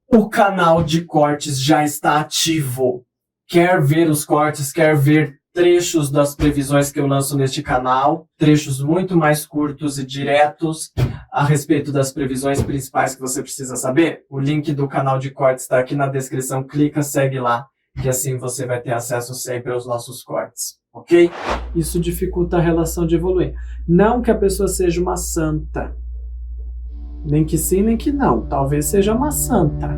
O canal de cortes já está ativo. Quer ver os cortes, quer ver trechos das previsões que eu lanço neste canal, trechos muito mais curtos e diretos a respeito das previsões principais que você precisa saber? O link do canal de cortes está aqui na descrição, clica, segue lá, que assim você vai ter acesso sempre aos nossos cortes, ok? Isso dificulta a relação de evoluir. Não que a pessoa seja uma santa. Nem que sim, nem que não. Talvez seja uma santa.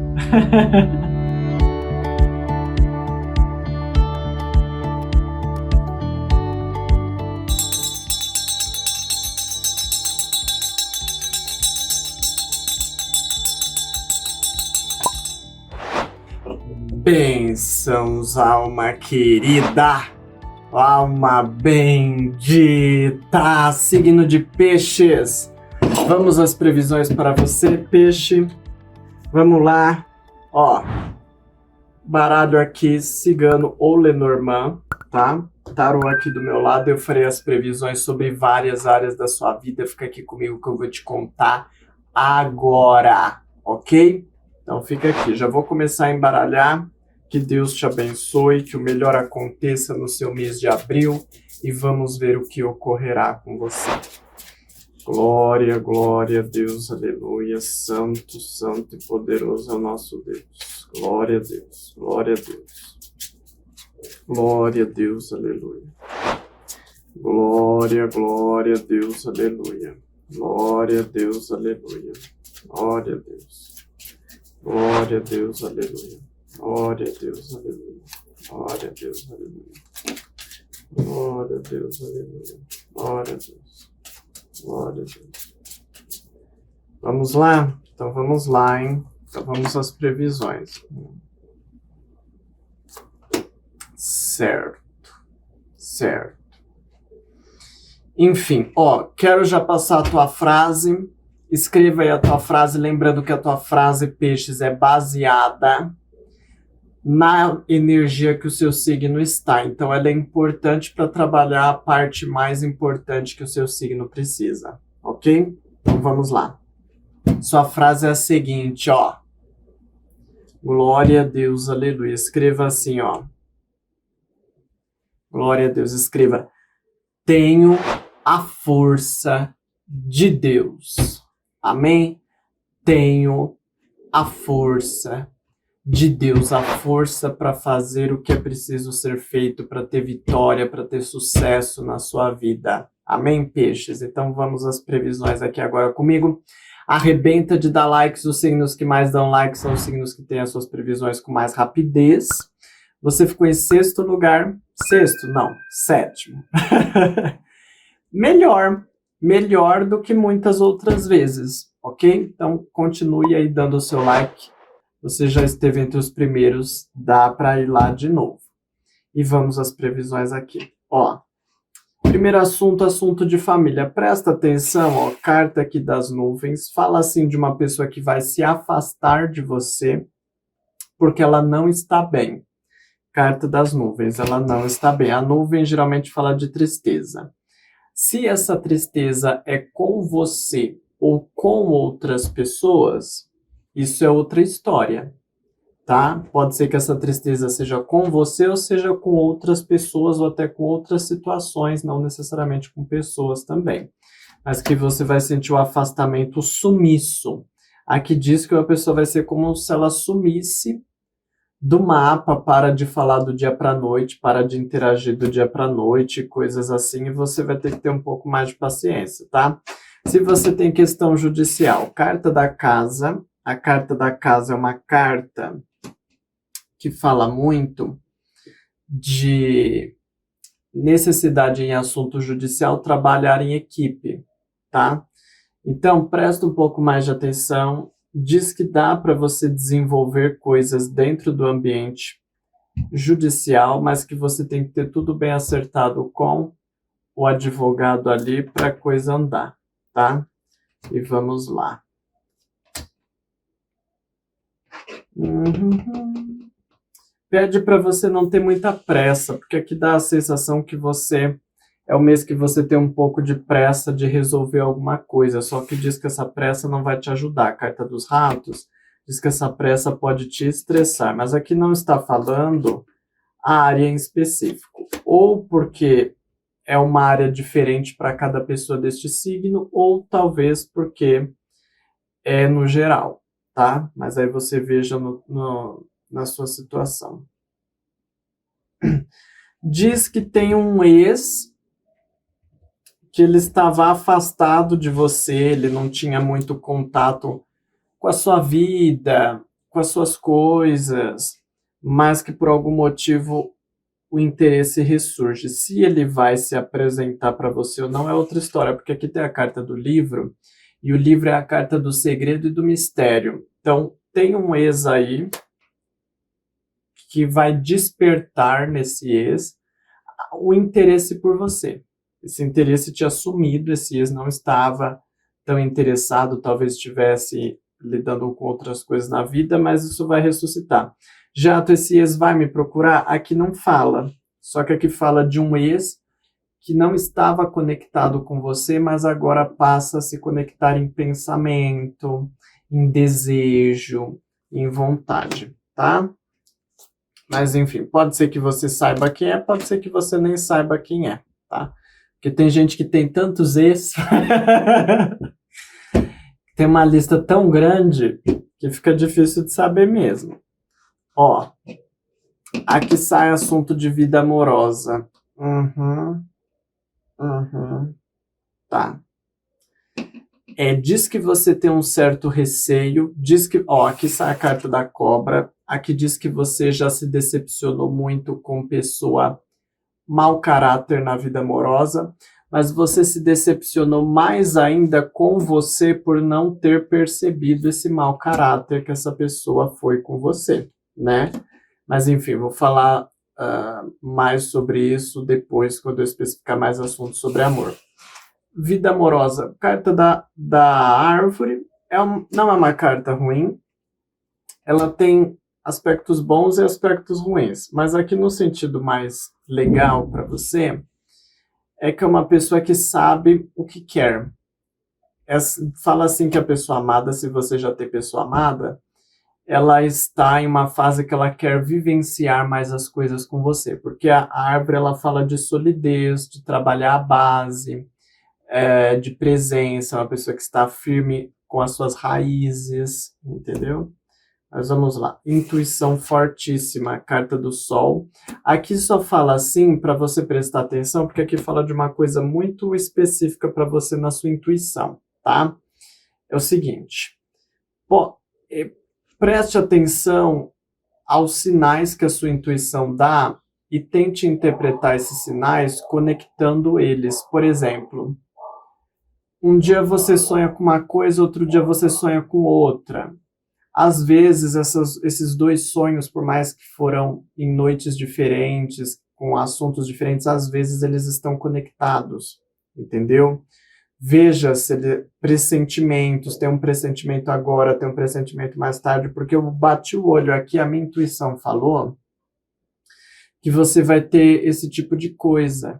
Bênçãos, alma querida, alma bendita, signo de peixes. Vamos às previsões para você, peixe. Vamos lá. Ó, baralho aqui, cigano ou Lenormand, tá? Tarô aqui do meu lado, eu farei as previsões sobre várias áreas da sua vida. Fica aqui comigo que eu vou te contar agora, ok? Então fica aqui, já vou começar a embaralhar. Que Deus te abençoe, que o melhor aconteça no seu mês de abril e vamos ver o que ocorrerá com você. Glória, glória a Deus, aleluia, santo, santo e poderoso é o nosso Deus. Glória a Deus, glória a Deus. Glória a Deus, aleluia. Glória, glória a Deus, aleluia. Glória a Deus, aleluia. Glória a Deus. Glória a Deus, aleluia. Glória a Deus, aleluia. Glória a Deus, aleluia. Glória a Deus, aleluia. Glória a Deus. Glória a Deus. Vamos lá? Então vamos lá, hein? Então vamos às previsões. Certo. Certo. Enfim, ó, quero já passar a tua frase. Escreva aí a tua frase, lembrando que a tua frase, peixes, é baseada na energia que o seu signo está. Então, ela é importante para trabalhar a parte mais importante que o seu signo precisa, ok? Então, vamos lá. Sua frase é a seguinte, ó. Glória a Deus, aleluia. Escreva assim, ó. Glória a Deus, escreva. Tenho a força de Deus. Amém? Tenho a força de Deus, a força para fazer o que é preciso ser feito, para ter vitória, para ter sucesso na sua vida. Amém, peixes? Então vamos às previsões aqui agora comigo. Arrebenta de dar likes, os signos que mais dão likes são os signos que têm as suas previsões com mais rapidez. Você ficou em sexto lugar. Sexto? Não, sétimo. Melhor do que muitas outras vezes, ok? Então continue aí dando o seu like. Você já esteve entre os primeiros, dá para ir lá de novo. E vamos às previsões aqui. Ó, primeiro assunto de família. Presta atenção, ó, carta aqui das nuvens. Fala assim de uma pessoa que vai se afastar de você porque ela não está bem. Carta das nuvens, ela não está bem. A nuvem geralmente fala de tristeza. Se essa tristeza é com você ou com outras pessoas, isso é outra história, tá? Pode ser que essa tristeza seja com você ou seja com outras pessoas ou até com outras situações, não necessariamente com pessoas também. Mas que você vai sentir o afastamento, o sumiço. Aqui diz que a pessoa vai ser como se ela sumisse do mapa, para de falar do dia para noite, para de interagir do dia para noite, coisas assim, e você vai ter que ter um pouco mais de paciência, tá? Se você tem questão judicial, carta da casa. A carta da casa é uma carta que fala muito de necessidade em assunto judicial, trabalhar em equipe, tá? Então, presta um pouco mais de atenção. Diz que dá para você desenvolver coisas dentro do ambiente judicial, mas que você tem que ter tudo bem acertado com o advogado ali para a coisa andar, tá? E vamos lá. Pede para você não ter muita pressa, porque aqui dá a sensação que você é o mês que você tem um pouco de pressa de resolver alguma coisa, só que diz que essa pressa não vai te ajudar. A carta dos ratos Diz que essa pressa pode te estressar, mas aqui não está falando a área em específico. Ou porque é uma área diferente para cada pessoa deste signo, ou talvez porque é no geral, tá? Mas aí você veja na sua situação. Diz que tem um ex que ele estava afastado de você, ele não tinha muito contato com a sua vida, com as suas coisas, mas que por algum motivo o interesse ressurge. Se ele vai se apresentar para você ou não é outra história, porque aqui tem a carta do livro, e o livro é a carta do segredo e do mistério. Então, tem um ex aí que vai despertar nesse ex o interesse por você. Esse interesse tinha sumido, esse ex não estava tão interessado, talvez estivesse lidando com outras coisas na vida, mas isso vai ressuscitar. Jato, esse ex vai me procurar? Aqui não fala, só que aqui fala de um ex que não estava conectado com você, mas agora passa a se conectar em pensamento, em desejo, em vontade, tá? Mas enfim, pode ser que você saiba quem é, pode ser que você nem saiba quem é, tá? Porque tem gente que tem tantos ex, tem uma lista tão grande que fica difícil de saber mesmo. Ó, aqui sai assunto de vida amorosa. Tá. Diz que você tem um certo receio, diz que, ó, aqui sai a carta da cobra, aqui diz que você já se decepcionou muito com pessoa mau caráter na vida amorosa, mas você se decepcionou mais ainda com você por não ter percebido esse mau caráter que essa pessoa foi com você, né? Mas enfim, vou falar mais sobre isso depois, quando eu especificar mais assuntos sobre amor. Vida amorosa, carta da árvore, não é uma carta ruim, ela tem aspectos bons e aspectos ruins, mas aqui no sentido mais legal para você, é que é uma pessoa que sabe o que quer. Fala assim que a pessoa amada, se você já tem pessoa amada, ela está em uma fase que ela quer vivenciar mais as coisas com você, porque a árvore ela fala de solidez, de trabalhar a base, de presença, uma pessoa que está firme com as suas raízes, entendeu? Mas vamos lá, intuição fortíssima, carta do sol. Aqui só fala assim para você prestar atenção, porque aqui fala de uma coisa muito específica para você na sua intuição, tá? É o seguinte, preste atenção aos sinais que a sua intuição dá e tente interpretar esses sinais conectando eles. Por exemplo, um dia você sonha com uma coisa, outro dia você sonha com outra. Às vezes, esses dois sonhos, por mais que foram em noites diferentes, com assuntos diferentes, às vezes eles estão conectados, entendeu? Veja se pressentimentos, tem um pressentimento agora, tem um pressentimento mais tarde, porque eu bati o olho aqui, a minha intuição falou que você vai ter esse tipo de coisa.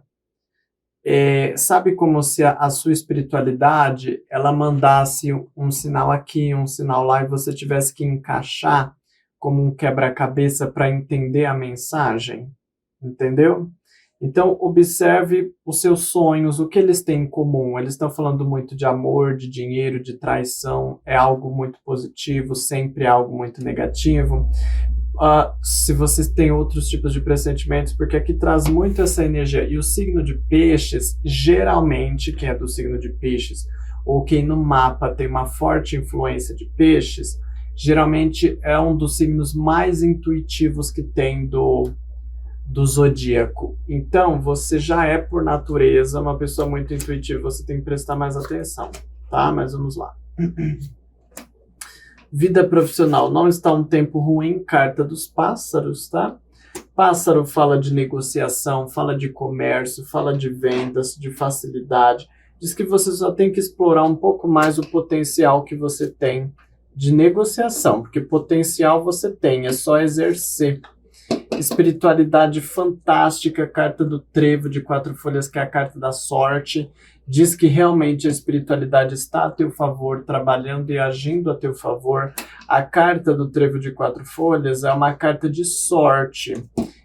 Sabe como se a sua espiritualidade ela mandasse um sinal aqui, um sinal lá, e você tivesse que encaixar como um quebra-cabeça para entender a mensagem? Entendeu? Então, observe os seus sonhos, o que eles têm em comum. Eles estão falando muito de amor, de dinheiro, de traição. É algo muito positivo, sempre é algo muito negativo. Se vocês têm outros tipos de pressentimentos, porque aqui traz muito essa energia. E o signo de peixes, geralmente, quem é do signo de peixes, ou quem no mapa tem uma forte influência de peixes, geralmente é um dos signos mais intuitivos que tem do zodíaco. Então, você já é, por natureza, uma pessoa muito intuitiva, você tem que prestar mais atenção, tá? Mas vamos lá. Vida profissional, não está um tempo ruim, carta dos pássaros, tá? Pássaro fala de negociação, fala de comércio, fala de vendas, de facilidade. Diz que você só tem que explorar um pouco mais o potencial que você tem de negociação, porque potencial você tem, é só exercer. espiritualidade fantástica, carta do trevo de 4 folhas, que é a carta da sorte, diz que realmente a espiritualidade está a teu favor, trabalhando e agindo a teu favor. A carta do trevo de 4 folhas é uma carta de sorte.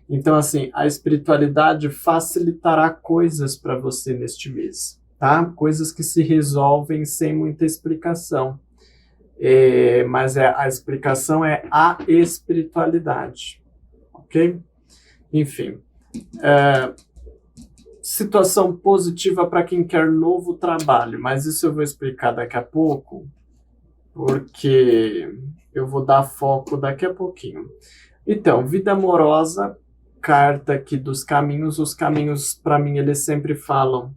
Então, assim, a espiritualidade facilitará coisas para você neste mês, tá? Coisas que se resolvem sem muita explicação. Mas a explicação é a espiritualidade, ok? Enfim, situação positiva para quem quer novo trabalho, mas isso eu vou explicar daqui a pouco, porque eu vou dar foco daqui a pouquinho. Então, vida amorosa, carta aqui dos caminhos. Os caminhos, para mim, eles sempre falam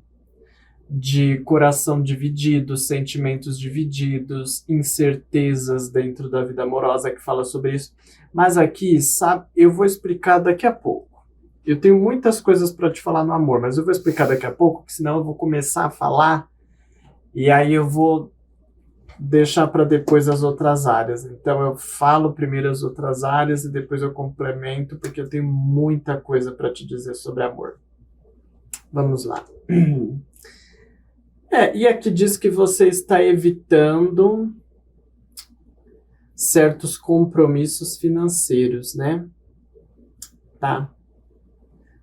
de coração dividido, sentimentos divididos, incertezas dentro da vida amorosa, que fala sobre isso. Mas aqui, sabe, eu vou explicar daqui a pouco. Eu tenho muitas coisas para te falar no amor, mas eu vou explicar daqui a pouco, porque senão eu vou começar a falar e aí eu vou deixar para depois as outras áreas. Então eu falo primeiro as outras áreas e depois eu complemento, porque eu tenho muita coisa para te dizer sobre amor. Vamos lá. E aqui diz que você está evitando certos compromissos financeiros, né? Tá?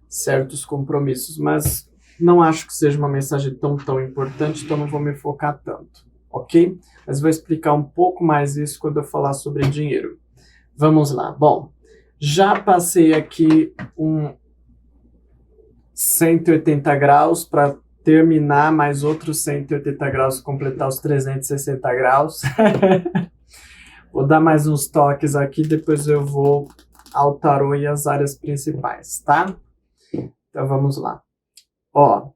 Certos compromissos, mas não acho que seja uma mensagem tão importante, então não vou me focar tanto, ok? Mas vou explicar um pouco mais isso quando eu falar sobre dinheiro. Vamos lá. Bom, já passei aqui um 180 graus para terminar mais outros 180 graus, completar os 360 graus. Vou dar mais uns toques aqui, depois eu vou ao tarô e as áreas principais, tá? Então vamos lá. Ó.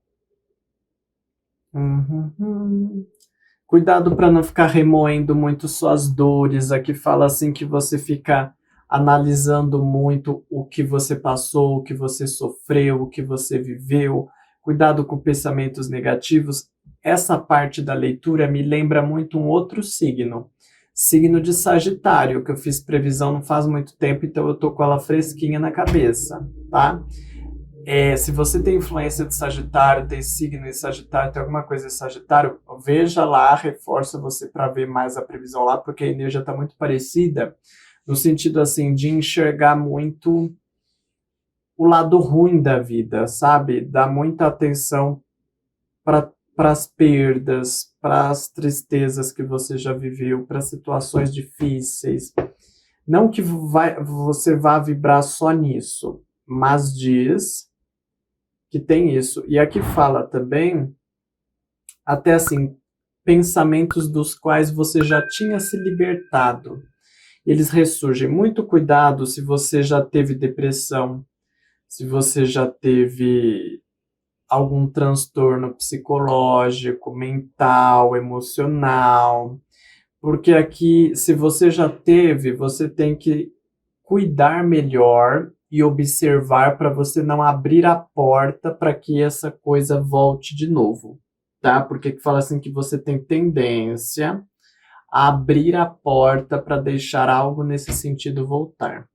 Cuidado para não ficar remoendo muito suas dores. Aqui fala assim que você fica analisando muito o que você passou, o que você sofreu, o que você viveu. Cuidado com pensamentos negativos. Essa parte da leitura me lembra muito um outro signo. Signo de Sagitário, que eu fiz previsão não faz muito tempo, então eu tô com ela fresquinha na cabeça, tá? Se você tem influência de Sagitário, tem signo em Sagitário, tem alguma coisa em Sagitário, veja lá, reforça você para ver mais a previsão lá, porque a energia está muito parecida, no sentido assim, de enxergar muito o lado ruim da vida, sabe? Dá muita atenção para as perdas, para as tristezas que você já viveu, para situações difíceis. Não que você vá vibrar só nisso, mas diz que tem isso. E aqui fala também, até assim, pensamentos dos quais você já tinha se libertado. Eles ressurgem. Muito cuidado se você já teve depressão, se você já teve algum transtorno psicológico, mental, emocional. Porque aqui, se você já teve, você tem que cuidar melhor e observar para você não abrir a porta para que essa coisa volte de novo, tá? Porque fala assim que você tem tendência a abrir a porta para deixar algo nesse sentido voltar.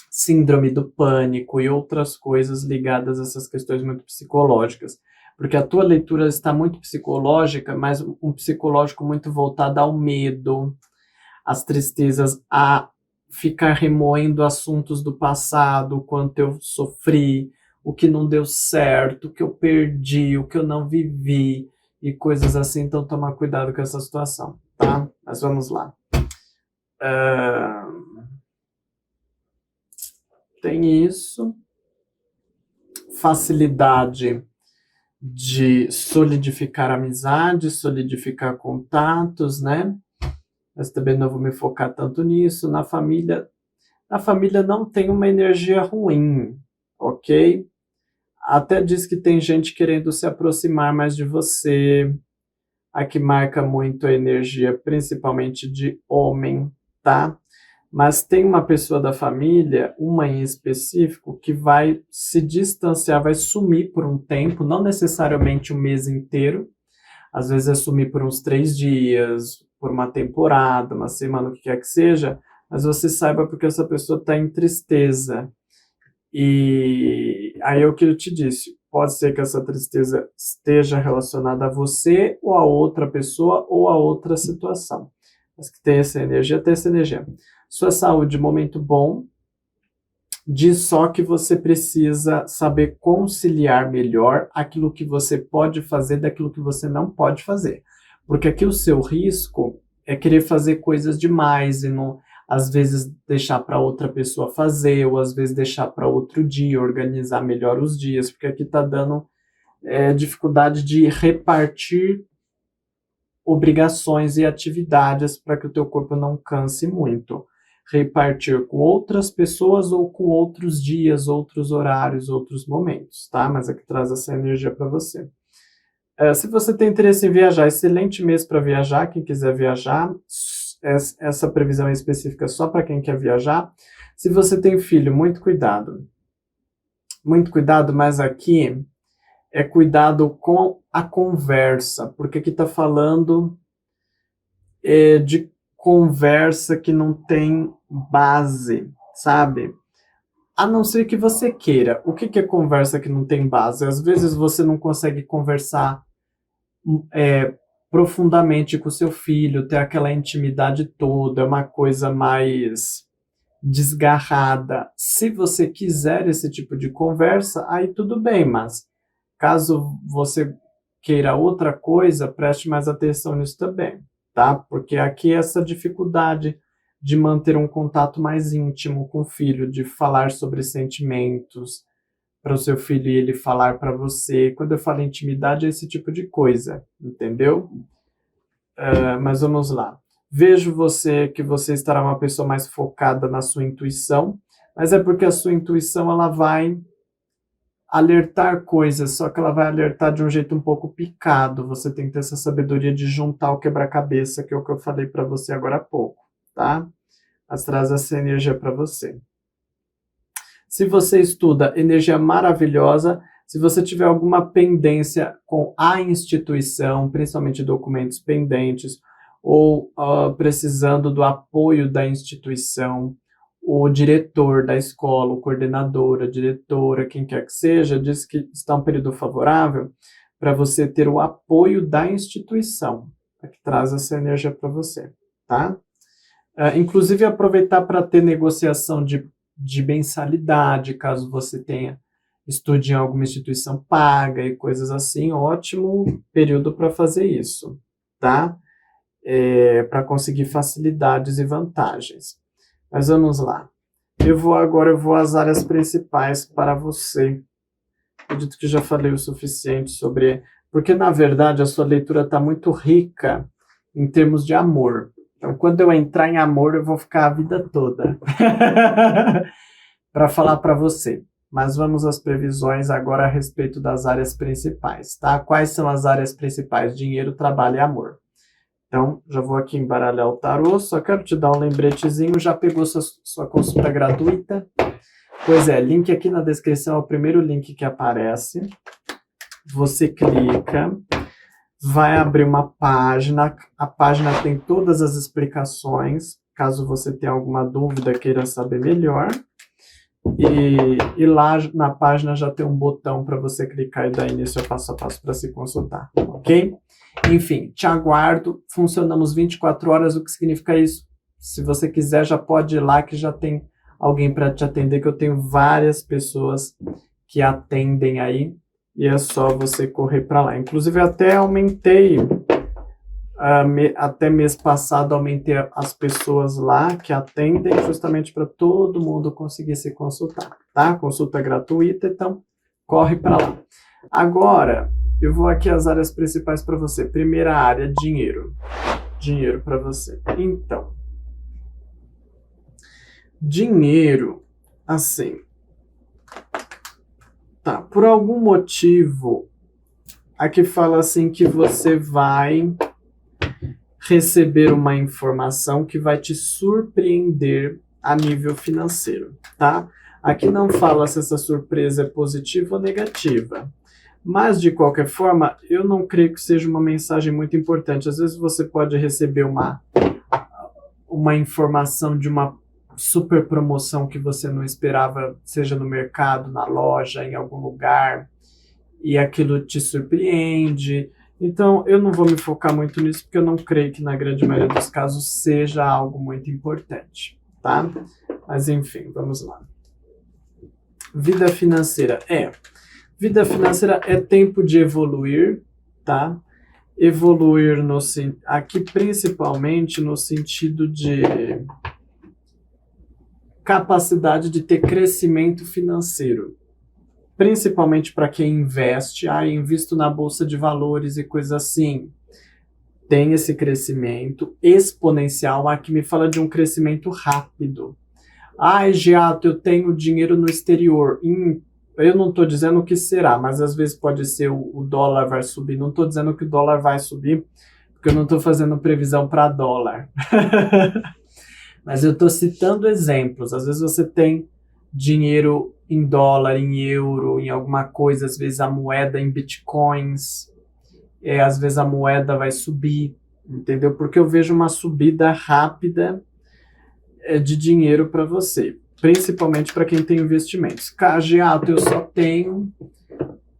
Síndrome do pânico e outras coisas ligadas a essas questões muito psicológicas. Porque a tua leitura está muito psicológica, mas um psicológico muito voltado ao medo, às tristezas, a ficar remoendo assuntos do passado, o quanto eu sofri, o que não deu certo, o que eu perdi, o que eu não vivi, e coisas assim. Então, tomar cuidado com essa situação, tá? Mas vamos lá. Tem isso. Facilidade de solidificar amizades, solidificar contatos, né? Mas também não vou me focar tanto nisso. Na família não tem uma energia ruim, ok? Até diz que tem gente querendo se aproximar mais de você. Aqui marca muito a energia, principalmente de homem, tá? Mas tem uma pessoa da família, uma em específico, que vai se distanciar, vai sumir por um tempo, não necessariamente um mês inteiro. Às vezes é sumir por uns 3 dias, por uma temporada, uma semana, o que quer que seja, mas você saiba porque essa pessoa está em tristeza. E aí é o que eu te disse, pode ser que essa tristeza esteja relacionada a você, ou a outra pessoa, ou a outra situação. Mas que tem essa energia, tem essa energia. Sua saúde, momento bom, diz só que você precisa saber conciliar melhor aquilo que você pode fazer daquilo que você não pode fazer. Porque aqui o seu risco é querer fazer coisas demais e não, às vezes deixar para outra pessoa fazer, ou às vezes deixar para outro dia, organizar melhor os dias, porque aqui está dando dificuldade de repartir obrigações e atividades para que o teu corpo não canse muito. Repartir com outras pessoas ou com outros dias, outros horários, outros momentos, tá? Mas aqui traz essa energia para você. Se você tem interesse em viajar, excelente mês para viajar, quem quiser viajar, essa previsão é específica só para quem quer viajar. Se você tem filho, muito cuidado, mas aqui é cuidado com a conversa, porque aqui está falando de conversa que não tem base, sabe? A não ser que você queira. O que é conversa que não tem base? Às vezes você não consegue conversar profundamente com o seu filho, ter aquela intimidade toda, é uma coisa mais desgarrada. Se você quiser esse tipo de conversa, aí tudo bem, mas caso você queira outra coisa, preste mais atenção nisso também, tá? Porque aqui essa dificuldade de manter um contato mais íntimo com o filho, de falar sobre sentimentos para o seu filho e ele falar para você. Quando eu falo intimidade, é esse tipo de coisa, entendeu? Mas vamos lá. Vejo que você estará uma pessoa mais focada na sua intuição, mas é porque a sua intuição ela vai alertar coisas, só que ela vai alertar de um jeito um pouco picado. Você tem que ter essa sabedoria de juntar o quebra-cabeça, que é o que eu falei para você agora há pouco, tá? Mas traz essa energia para você. Se você estuda, energia maravilhosa. Se você tiver alguma pendência com a instituição, principalmente documentos pendentes, ou precisando do apoio da instituição, o diretor da escola, o coordenador, a diretora, quem quer que seja, diz que está um período favorável para você ter o apoio da instituição, que traz essa energia para você, tá? Inclusive aproveitar para ter negociação de mensalidade, caso você estude em alguma instituição paga e coisas assim, ótimo período para fazer isso, tá? Para conseguir facilidades e vantagens. Mas vamos lá. Eu vou às áreas principais para você. Acredito que já falei o suficiente sobre... Porque, na verdade, a sua leitura está muito rica em termos de amor. Então, quando eu entrar em amor, eu vou ficar a vida toda para falar para você. Mas vamos às previsões agora a respeito das áreas principais, tá? Quais são as áreas principais? Dinheiro, trabalho e amor. Então, já vou aqui embaralhar o tarô, só quero te dar um lembretezinho, já pegou sua consulta gratuita? Pois é, link aqui na descrição é o primeiro link que aparece. Você clica, vai abrir uma página, a página tem todas as explicações, caso você tenha alguma dúvida, queira saber melhor. E lá na página já tem um botão para você clicar e dar início ao passo a passo para se consultar, ok? Enfim, te aguardo, funcionamos 24 horas, o que significa isso? Se você quiser, já pode ir lá que já tem alguém para te atender, que eu tenho várias pessoas que atendem aí, e é só você correr para lá. Inclusive, até aumentei, até mês passado, aumentei as pessoas lá que atendem, justamente para todo mundo conseguir se consultar, tá? Consulta gratuita, então corre para lá. Agora, eu vou aqui às áreas principais para você. Primeira área, dinheiro. Dinheiro para você. Então, dinheiro, assim, tá, por algum motivo, aqui fala assim que você vai receber uma informação que vai te surpreender a nível financeiro, tá? Aqui não fala se essa surpresa é positiva ou negativa. Mas, de qualquer forma, eu não creio que seja uma mensagem muito importante. Às vezes você pode receber uma informação de uma super promoção que você não esperava, seja no mercado, na loja, em algum lugar, e aquilo te surpreende. Então, eu não vou me focar muito nisso, porque eu não creio que na grande maioria dos casos seja algo muito importante, tá? Mas enfim, vamos lá. Vida financeira. Vida financeira é tempo de evoluir, tá? Evoluir aqui principalmente no sentido de capacidade de ter crescimento financeiro. Principalmente para quem investe, invisto na bolsa de valores e coisas assim. Tem esse crescimento exponencial, aqui me fala de um crescimento rápido. Giato, eu tenho dinheiro no exterior. Eu não estou dizendo o que será, mas às vezes pode ser o dólar vai subir. Não estou dizendo que o dólar vai subir, porque eu não estou fazendo previsão para dólar. Mas eu estou citando exemplos. Às vezes você tem dinheiro em dólar, em euro, em alguma coisa, às vezes a moeda em bitcoins, às vezes a moeda vai subir, entendeu? Porque eu vejo uma subida rápida de dinheiro para você, principalmente para quem tem investimentos. Cagiato, eu só tenho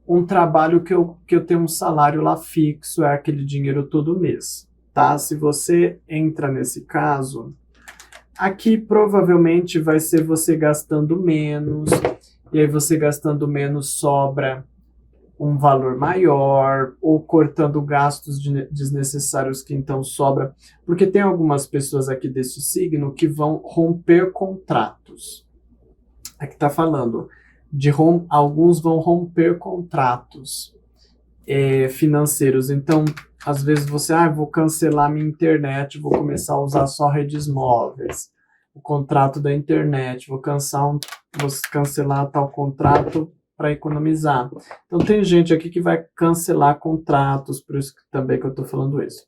um trabalho que eu tenho um salário lá fixo, é aquele dinheiro todo mês, tá? Se você entra nesse caso, aqui provavelmente vai ser você gastando menos, e aí você gastando menos sobra um valor maior, ou cortando gastos desnecessários que então sobra, porque tem algumas pessoas aqui desse signo que vão romper contratos. Aqui está falando de alguns vão romper contratos financeiros. Então, às vezes você, vou cancelar minha internet, vou começar a usar só redes móveis, o contrato da internet, vou cancelar tal contrato para economizar. Então, tem gente aqui que vai cancelar contratos, por isso também que eu estou falando isso.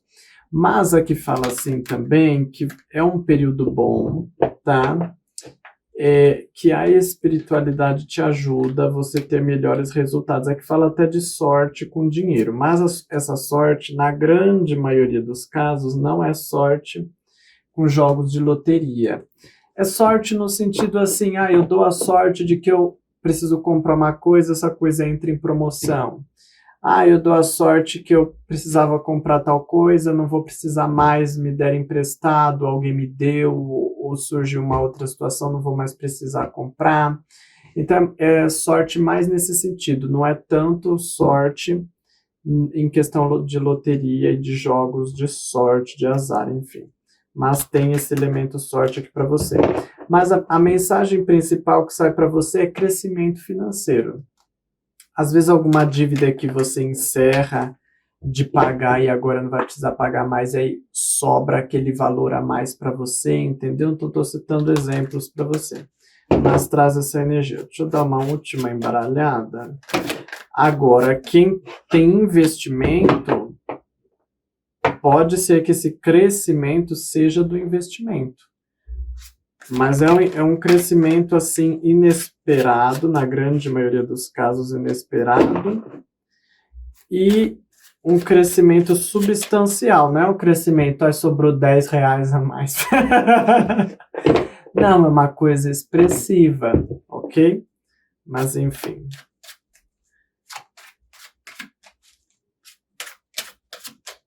Mas aqui fala assim também, que é um período bom, tá? Que a espiritualidade te ajuda a você ter melhores resultados. Aqui fala até de sorte com dinheiro, mas essa sorte, na grande maioria dos casos, não é sorte com jogos de loteria. É sorte no sentido assim, eu dou a sorte de que eu preciso comprar uma coisa, essa coisa entra em promoção. Eu dou a sorte que eu precisava comprar tal coisa, não vou precisar mais, me der emprestado, alguém me deu, ou surgiu uma outra situação, não vou mais precisar comprar. Então, é sorte mais nesse sentido, não é tanto sorte em questão de loteria e de jogos de sorte, de azar, enfim. Mas tem esse elemento sorte aqui para você. Mas a mensagem principal que sai para você é crescimento financeiro. Às vezes alguma dívida que você encerra de pagar e agora não vai precisar pagar mais, aí sobra aquele valor a mais para você, entendeu? Então estou citando exemplos para você. Mas traz essa energia. Deixa eu dar uma última embaralhada. Agora, quem tem investimento, pode ser que esse crescimento seja do investimento. Mas é um crescimento, assim, inesperado, na grande maioria dos casos inesperado, e um crescimento substancial, não é um crescimento, sobrou R$10 a mais. Não, é uma coisa expressiva, ok? Mas, enfim.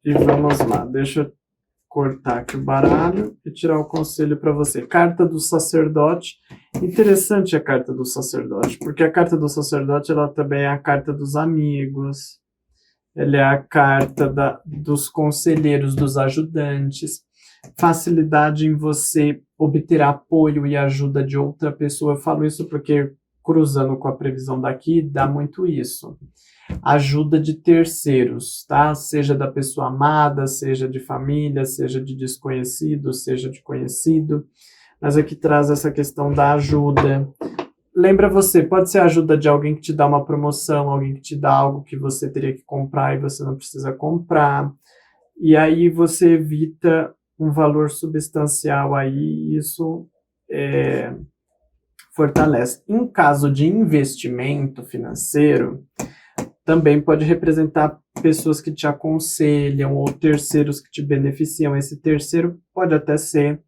E vamos lá, deixa eu cortar aqui o baralho e tirar o conselho para você. Carta do sacerdote. Interessante a carta do sacerdote, porque a carta do sacerdote ela também é a carta dos amigos, ela é a carta dos conselheiros, dos ajudantes, facilidade em você obter apoio e ajuda de outra pessoa. Eu falo isso porque, cruzando com a previsão daqui, dá muito isso. Ajuda de terceiros, tá? Seja da pessoa amada, seja de família, seja de desconhecido, seja de conhecido. Mas aqui traz essa questão da ajuda. Lembra você, pode ser a ajuda de alguém que te dá uma promoção, alguém que te dá algo que você teria que comprar e você não precisa comprar. E aí você evita um valor substancial aí, e isso fortalece. Em caso de investimento financeiro, também pode representar pessoas que te aconselham ou terceiros que te beneficiam. Esse terceiro pode até ser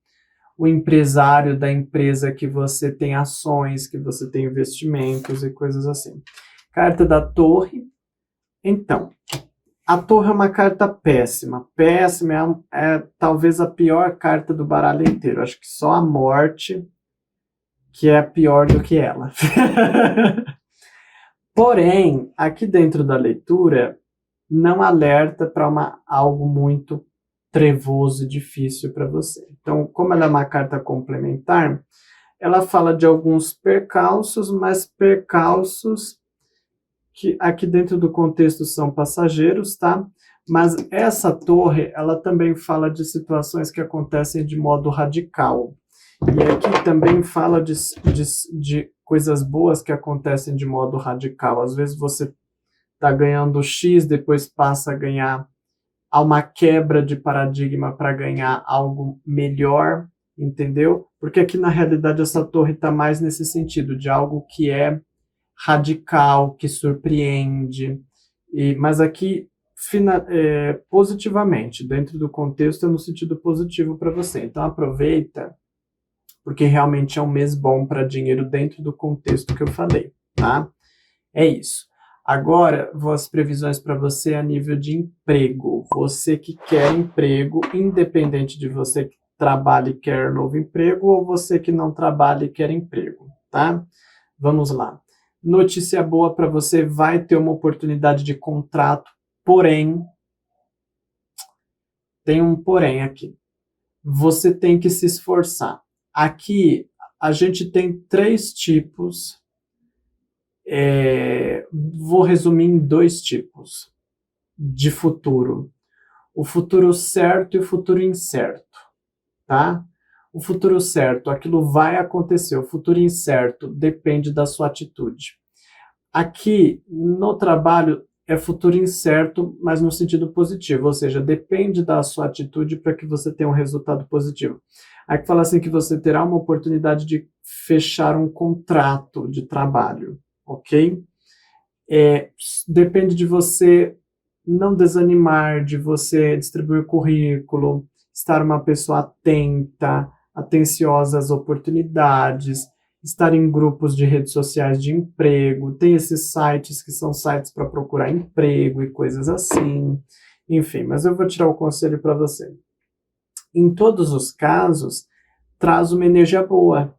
o empresário da empresa que você tem ações, que você tem investimentos e coisas assim. Carta da Torre. Então, a Torre é uma carta péssima. Péssima é talvez a pior carta do baralho inteiro. Acho que só a Morte que é pior do que ela. Porém, aqui dentro da leitura, não alerta para algo muito trevoso e difícil para você. Então, como ela é uma carta complementar, ela fala de alguns percalços, mas percalços que aqui dentro do contexto são passageiros, tá? Mas essa torre, ela também fala de situações que acontecem de modo radical. E aqui também fala de coisas boas que acontecem de modo radical. Às vezes você está ganhando X, depois passa a ganhar, há uma quebra de paradigma para ganhar algo melhor, entendeu? Porque aqui na realidade essa torre está mais nesse sentido, de algo que é radical, que surpreende, mas aqui positivamente, dentro do contexto é no sentido positivo para você. Então aproveita, porque realmente é um mês bom para dinheiro dentro do contexto que eu falei, tá? É isso. Agora, vou as previsões para você a nível de emprego. Você que quer emprego, independente de você que trabalha e quer novo emprego, ou você que não trabalha e quer emprego, tá? Vamos lá. Notícia boa para você, vai ter uma oportunidade de contrato, porém, tem um porém aqui. Você tem que se esforçar. Aqui, a gente tem 3 tipos, vou resumir em 2 tipos de futuro. O futuro certo e o futuro incerto, tá? O futuro certo, aquilo vai acontecer. O futuro incerto depende da sua atitude. Aqui, no trabalho, é futuro incerto, mas no sentido positivo, ou seja, depende da sua atitude para que você tenha um resultado positivo. Aqui fala assim que você terá uma oportunidade de fechar um contrato de trabalho, ok? Depende de você não desanimar, de você distribuir currículo, estar uma pessoa atenta, atenciosa às oportunidades, estar em grupos de redes sociais de emprego, tem esses sites que são sites para procurar emprego e coisas assim, enfim, mas eu vou tirar o conselho para você. Em todos os casos, traz uma energia boa.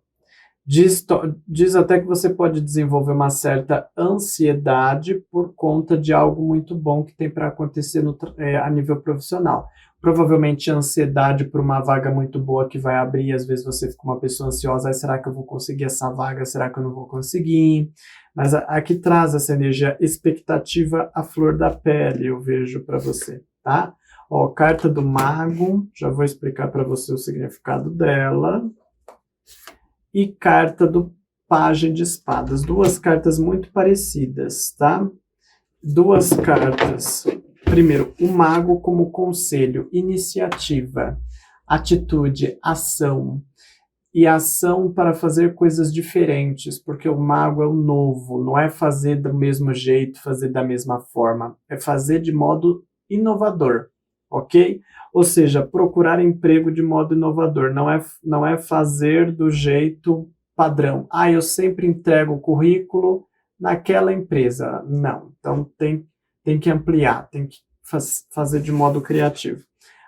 Diz até que você pode desenvolver uma certa ansiedade por conta de algo muito bom que tem para acontecer a nível profissional. Provavelmente a ansiedade por uma vaga muito boa que vai abrir, às vezes você fica uma pessoa ansiosa, será que eu vou conseguir essa vaga, será que eu não vou conseguir? Mas aqui traz essa energia, expectativa à flor da pele, eu vejo para você, tá? Ó, carta do Mago, já vou explicar para você o significado dela. E carta do Pajem de Espadas. 2 cartas muito parecidas, tá? 2 cartas. Primeiro, o Mago como conselho, iniciativa, atitude, ação. E ação para fazer coisas diferentes, porque o Mago é o novo, não é fazer do mesmo jeito, fazer da mesma forma, é fazer de modo inovador, ok? Ou seja, procurar emprego de modo inovador, não é fazer do jeito padrão. Eu sempre entrego o currículo naquela empresa. Não, então tem que ampliar, tem que fazer de modo criativo.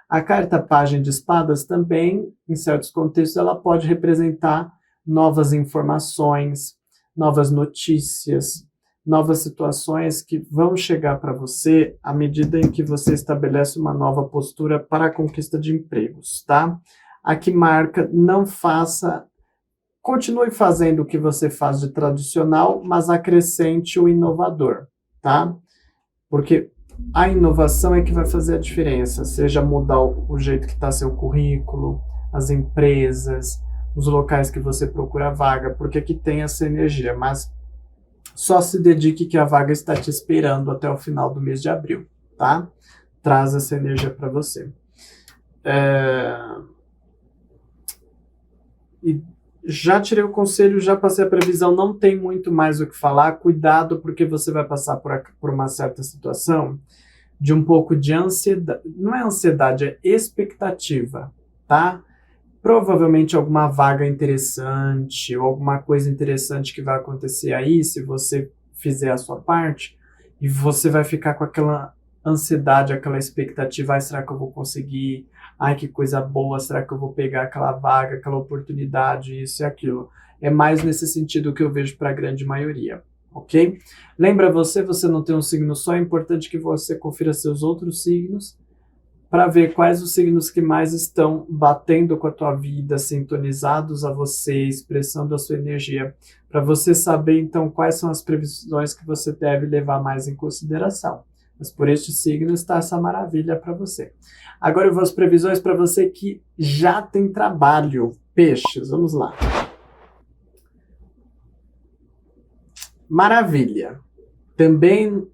A carta Pajem de Espadas também, em certos contextos, ela pode representar novas informações, novas notícias, novas situações que vão chegar para você à medida em que você estabelece uma nova postura para a conquista de empregos, tá? Aqui marca, não faça, continue fazendo o que você faz de tradicional, mas acrescente o inovador, tá? Porque a inovação é que vai fazer a diferença, seja mudar o jeito que está seu currículo, as empresas, os locais que você procura vaga, porque aqui tem essa energia, mas só se dedique que a vaga está te esperando até o final do mês de abril, tá? Traz essa energia para você. E já tirei o conselho, já passei a previsão, não tem muito mais o que falar, cuidado porque você vai passar por uma certa situação de um pouco de ansiedade, não é ansiedade, é expectativa, tá? provavelmente alguma vaga interessante ou alguma coisa interessante que vai acontecer aí, se você fizer a sua parte, e você vai ficar com aquela ansiedade, aquela expectativa, ai, será que eu vou conseguir? Ai, que coisa boa, será que eu vou pegar aquela vaga, aquela oportunidade, isso e aquilo? É mais nesse sentido que eu vejo para a grande maioria, ok? Lembra você não tem um signo só, é importante que você confira seus outros signos para ver quais os signos que mais estão batendo com a tua vida, sintonizados a você, expressando a sua energia, para você saber então quais são as previsões que você deve levar mais em consideração. Mas por este signo está essa maravilha para você. Agora eu vou às previsões para você que já tem trabalho. Peixes, vamos lá. Maravilha. Também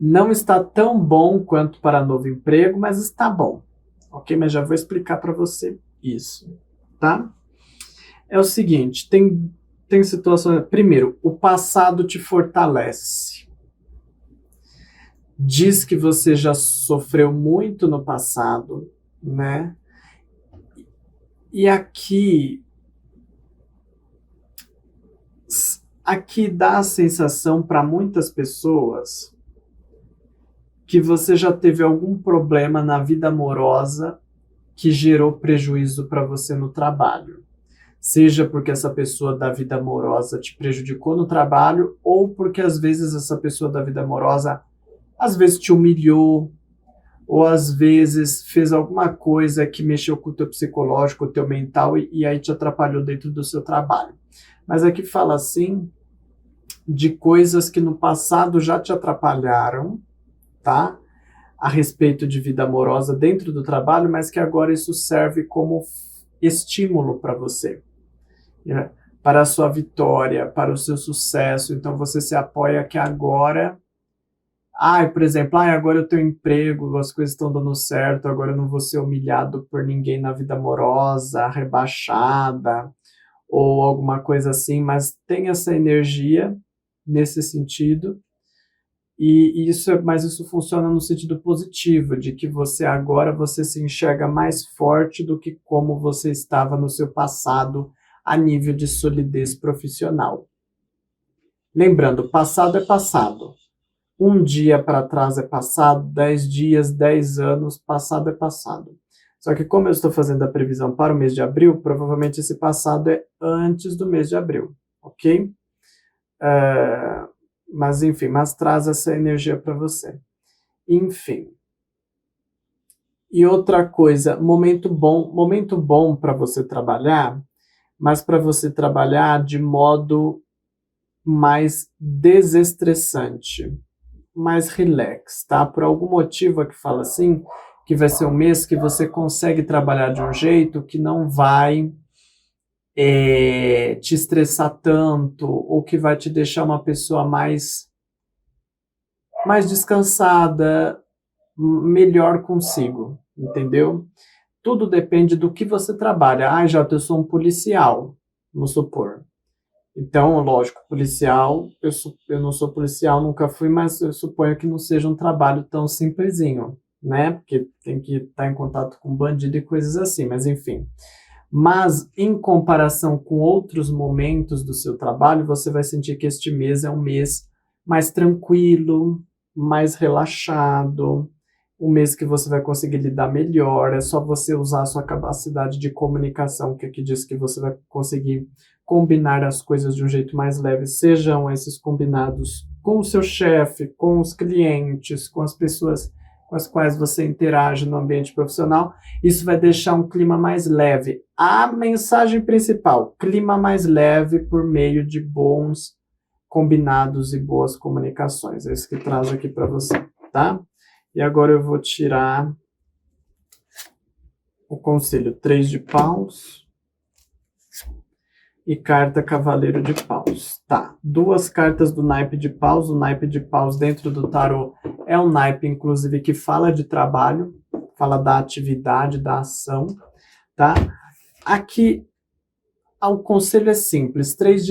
não está tão bom quanto para novo emprego, mas está bom. Ok? Mas já vou explicar para você isso, tá? É o seguinte, tem situações... Primeiro, o passado te fortalece. Diz que você já sofreu muito no passado, né? E aqui dá a sensação para muitas pessoas que você já teve algum problema na vida amorosa que gerou prejuízo para você no trabalho. Seja porque essa pessoa da vida amorosa te prejudicou no trabalho, ou porque às vezes essa pessoa da vida amorosa às vezes te humilhou, ou às vezes fez alguma coisa que mexeu com o teu psicológico, o teu mental, e aí te atrapalhou dentro do seu trabalho. Mas aqui fala assim, de coisas que no passado já te atrapalharam, tá? A respeito de vida amorosa dentro do trabalho, mas que agora isso serve como estímulo para você, né? Para a sua vitória, para o seu sucesso. Então você se apoia que agora... por exemplo, agora eu tenho emprego, as coisas estão dando certo, agora eu não vou ser humilhado por ninguém na vida amorosa, rebaixada, ou alguma coisa assim, mas tem essa energia nesse sentido, mas isso funciona no sentido positivo, de que você se enxerga mais forte do que como você estava no seu passado a nível de solidez profissional. Lembrando, passado é passado. Um dia para trás é passado, 10 dias, 10 anos, passado é passado. Só que como eu estou fazendo a previsão para o mês de abril, provavelmente esse passado é antes do mês de abril, ok? Mas traz essa energia para você. Enfim. E outra coisa, momento bom para você trabalhar, mas para você trabalhar de modo mais desestressante, mais relax, tá? Por algum motivo aqui fala assim, que vai ser um mês que você consegue trabalhar de um jeito que não vai te estressar tanto, ou que vai te deixar uma pessoa mais descansada, melhor consigo, entendeu? Tudo depende do que você trabalha. Eu sou um policial, vamos supor. Então, lógico, policial, eu não sou policial, nunca fui, mas eu suponho que não seja um trabalho tão simplesinho, né? Porque tem que estar em contato com bandido e coisas assim, mas enfim. Mas, em comparação com outros momentos do seu trabalho, você vai sentir que este mês é um mês mais tranquilo, mais relaxado, um mês que você vai conseguir lidar melhor, é só você usar a sua capacidade de comunicação, que aqui diz que você vai conseguir combinar as coisas de um jeito mais leve, sejam esses combinados com o seu chefe, com os clientes, com as pessoas com as quais você interage no ambiente profissional, isso vai deixar um clima mais leve. A mensagem principal, clima mais leve por meio de bons combinados e boas comunicações. É isso que traz aqui para você, tá? E agora eu vou tirar o conselho 3 de paus e carta cavaleiro de paus. Tá, 2 cartas do naipe de paus. O naipe de paus dentro do tarô é um naipe, inclusive, que fala de trabalho, fala da atividade, da ação, tá? Aqui, o conselho é simples, 3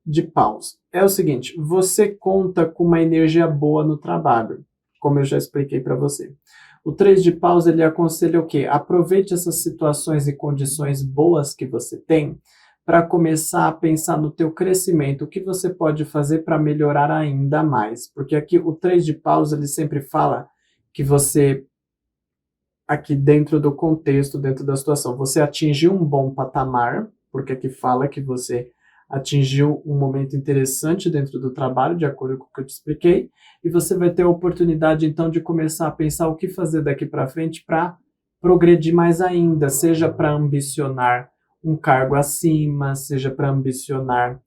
de paus. É o seguinte, você conta com uma energia boa no trabalho, como eu já expliquei para você. O 3 de paus, ele aconselha o quê? Aproveite essas situações e condições boas que você tem para começar a pensar no teu crescimento, o que você pode fazer para melhorar ainda mais. Porque aqui o 3 de paus, ele sempre fala que você, aqui dentro do contexto, dentro da situação, você atingiu um bom patamar, porque aqui fala que você atingiu um momento interessante dentro do trabalho, de acordo com o que eu te expliquei, e você vai ter a oportunidade, então, de começar a pensar o que fazer daqui para frente para progredir mais ainda, seja para ambicionar um cargo acima, seja para ambicionar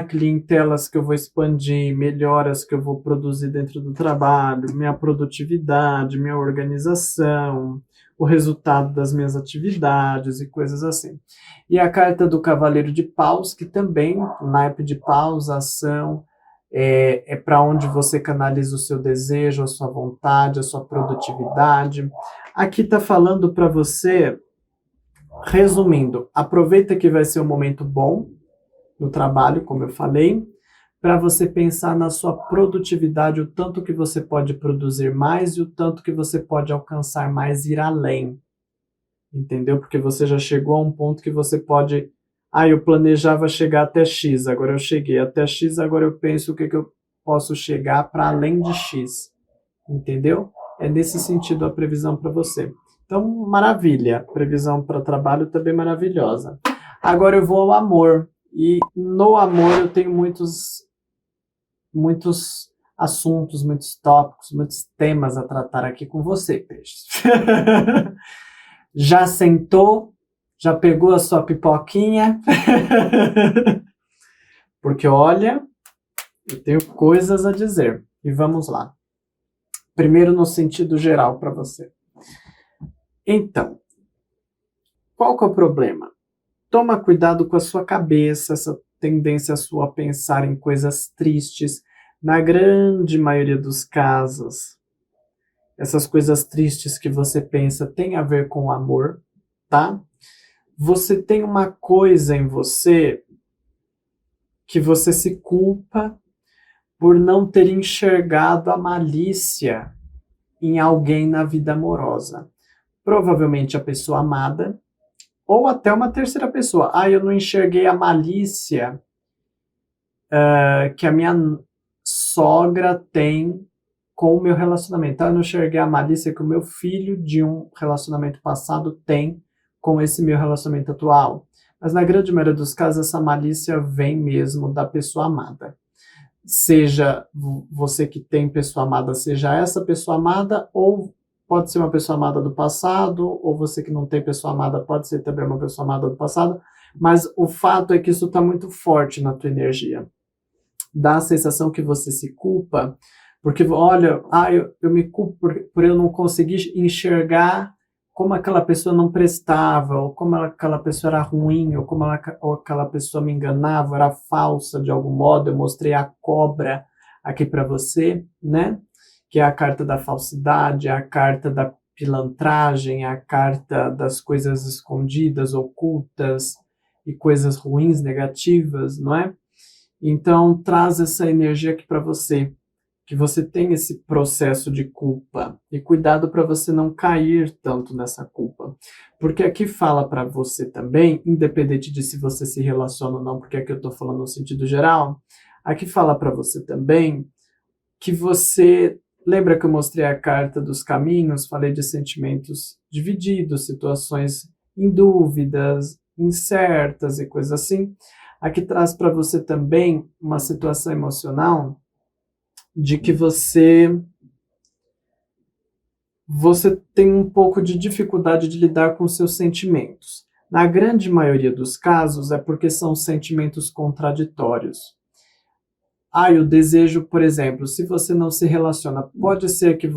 clientelas que eu vou expandir, melhoras que eu vou produzir dentro do trabalho, minha produtividade, minha organização, o resultado das minhas atividades e coisas assim. E a carta do Cavaleiro de Paus, que também, naipe de paus, ação, é para onde você canaliza o seu desejo, a sua vontade, a sua produtividade. Aqui está falando para você, resumindo, aproveita que vai ser um momento bom no trabalho, como eu falei, para você pensar na sua produtividade, o tanto que você pode produzir mais e o tanto que você pode alcançar mais, ir além. Entendeu? Porque você já chegou a um ponto que você pode... eu planejava chegar até X, agora eu cheguei até X, agora eu penso o que eu posso chegar para além de X. Entendeu? É nesse sentido a previsão para você. Então, maravilha. Previsão para trabalho também maravilhosa. Agora eu vou ao amor. E no amor eu tenho muitos assuntos, muitos tópicos, muitos temas a tratar aqui com você, peixes. Já sentou? Já pegou a sua pipoquinha? Porque olha, eu tenho coisas a dizer. E vamos lá. Primeiro no sentido geral para você. Então, qual que é o problema? Toma cuidado com a sua cabeça, essa tendência sua a pensar em coisas tristes. Na grande maioria dos casos, essas coisas tristes que você pensa tem a ver com o amor, tá? Você tem uma coisa em você que você se culpa por não ter enxergado a malícia em alguém na vida amorosa. Provavelmente a pessoa amada, ou até uma terceira pessoa. Eu não enxerguei a malícia que a minha sogra tem com o meu relacionamento. Eu não enxerguei a malícia que o meu filho de um relacionamento passado tem com esse meu relacionamento atual. Mas na grande maioria dos casos, essa malícia vem mesmo da pessoa amada. Seja você que tem pessoa amada, seja essa pessoa amada, ou pode ser uma pessoa amada do passado, ou você que não tem pessoa amada pode ser também uma pessoa amada do passado, mas o fato é que isso está muito forte na tua energia. Dá a sensação que você se culpa, porque olha, eu me culpo por eu não conseguir enxergar como aquela pessoa não prestava, ou como aquela pessoa era ruim, ou como aquela pessoa me enganava, era falsa de algum modo. Eu mostrei a cobra aqui para você, né? Que é a carta da falsidade, a carta da pilantragem, a carta das coisas escondidas, ocultas e coisas ruins, negativas, não é? Então, traz essa energia aqui para você, que você tem esse processo de culpa. E cuidado para você não cair tanto nessa culpa. Porque aqui fala para você também, independente de se você se relaciona ou não, porque aqui eu estou falando no sentido geral, aqui fala para você também que você... Lembra que eu mostrei a carta dos caminhos? Falei de sentimentos divididos, situações em dúvidas, incertas e coisas assim. Aqui traz para você também uma situação emocional de que você tem um pouco de dificuldade de lidar com seus sentimentos. Na grande maioria dos casos é porque são sentimentos contraditórios. O desejo, por exemplo, se você não se relaciona, pode ser que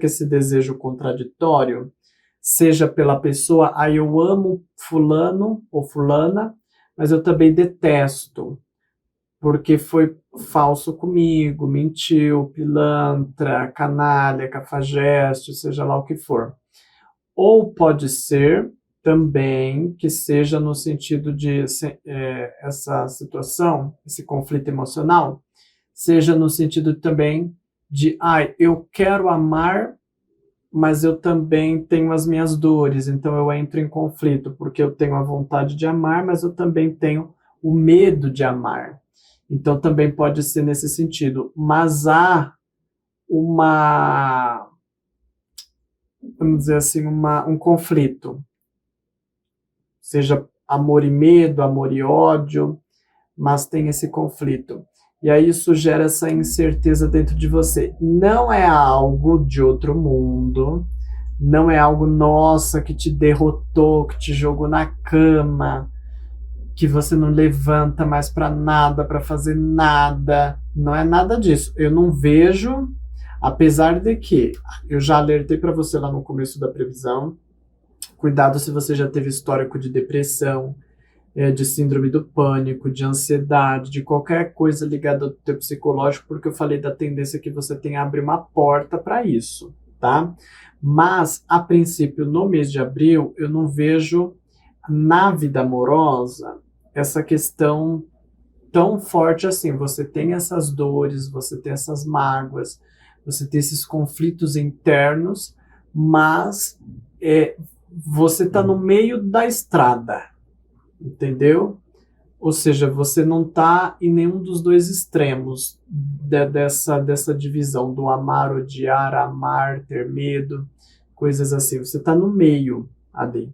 esse desejo contraditório seja pela pessoa, eu amo fulano ou fulana, mas eu também detesto, porque foi falso comigo, mentiu, pilantra, canalha, cafajeste, seja lá o que for. Ou pode ser também que seja no sentido de essa situação, esse conflito emocional, seja no sentido também de, eu quero amar, mas eu também tenho as minhas dores, então eu entro em conflito, porque eu tenho a vontade de amar, mas eu também tenho o medo de amar. Então também pode ser nesse sentido. Mas há uma, vamos dizer assim, um conflito. Seja amor e medo, amor e ódio, mas tem esse conflito. E aí isso gera essa incerteza dentro de você. Não é algo de outro mundo, não é algo, nossa, que te derrotou, que te jogou na cama, que você não levanta mais para nada, para fazer nada. Não é nada disso. Eu não vejo, apesar de que eu já alertei para você lá no começo da previsão. Cuidado se você já teve histórico de depressão, de síndrome do pânico, de ansiedade, de qualquer coisa ligada ao teu psicológico, porque eu falei da tendência que você tem a abrir uma porta para isso, tá? Mas, a princípio, no mês de abril, eu não vejo na vida amorosa essa questão tão forte assim. Você tem essas dores, você tem essas mágoas, você tem esses conflitos internos, mas você está no meio da estrada, entendeu? Ou seja, você não está em nenhum dos dois extremos dessa divisão do amar, odiar, amar, ter medo, coisas assim. Você está no meio ali.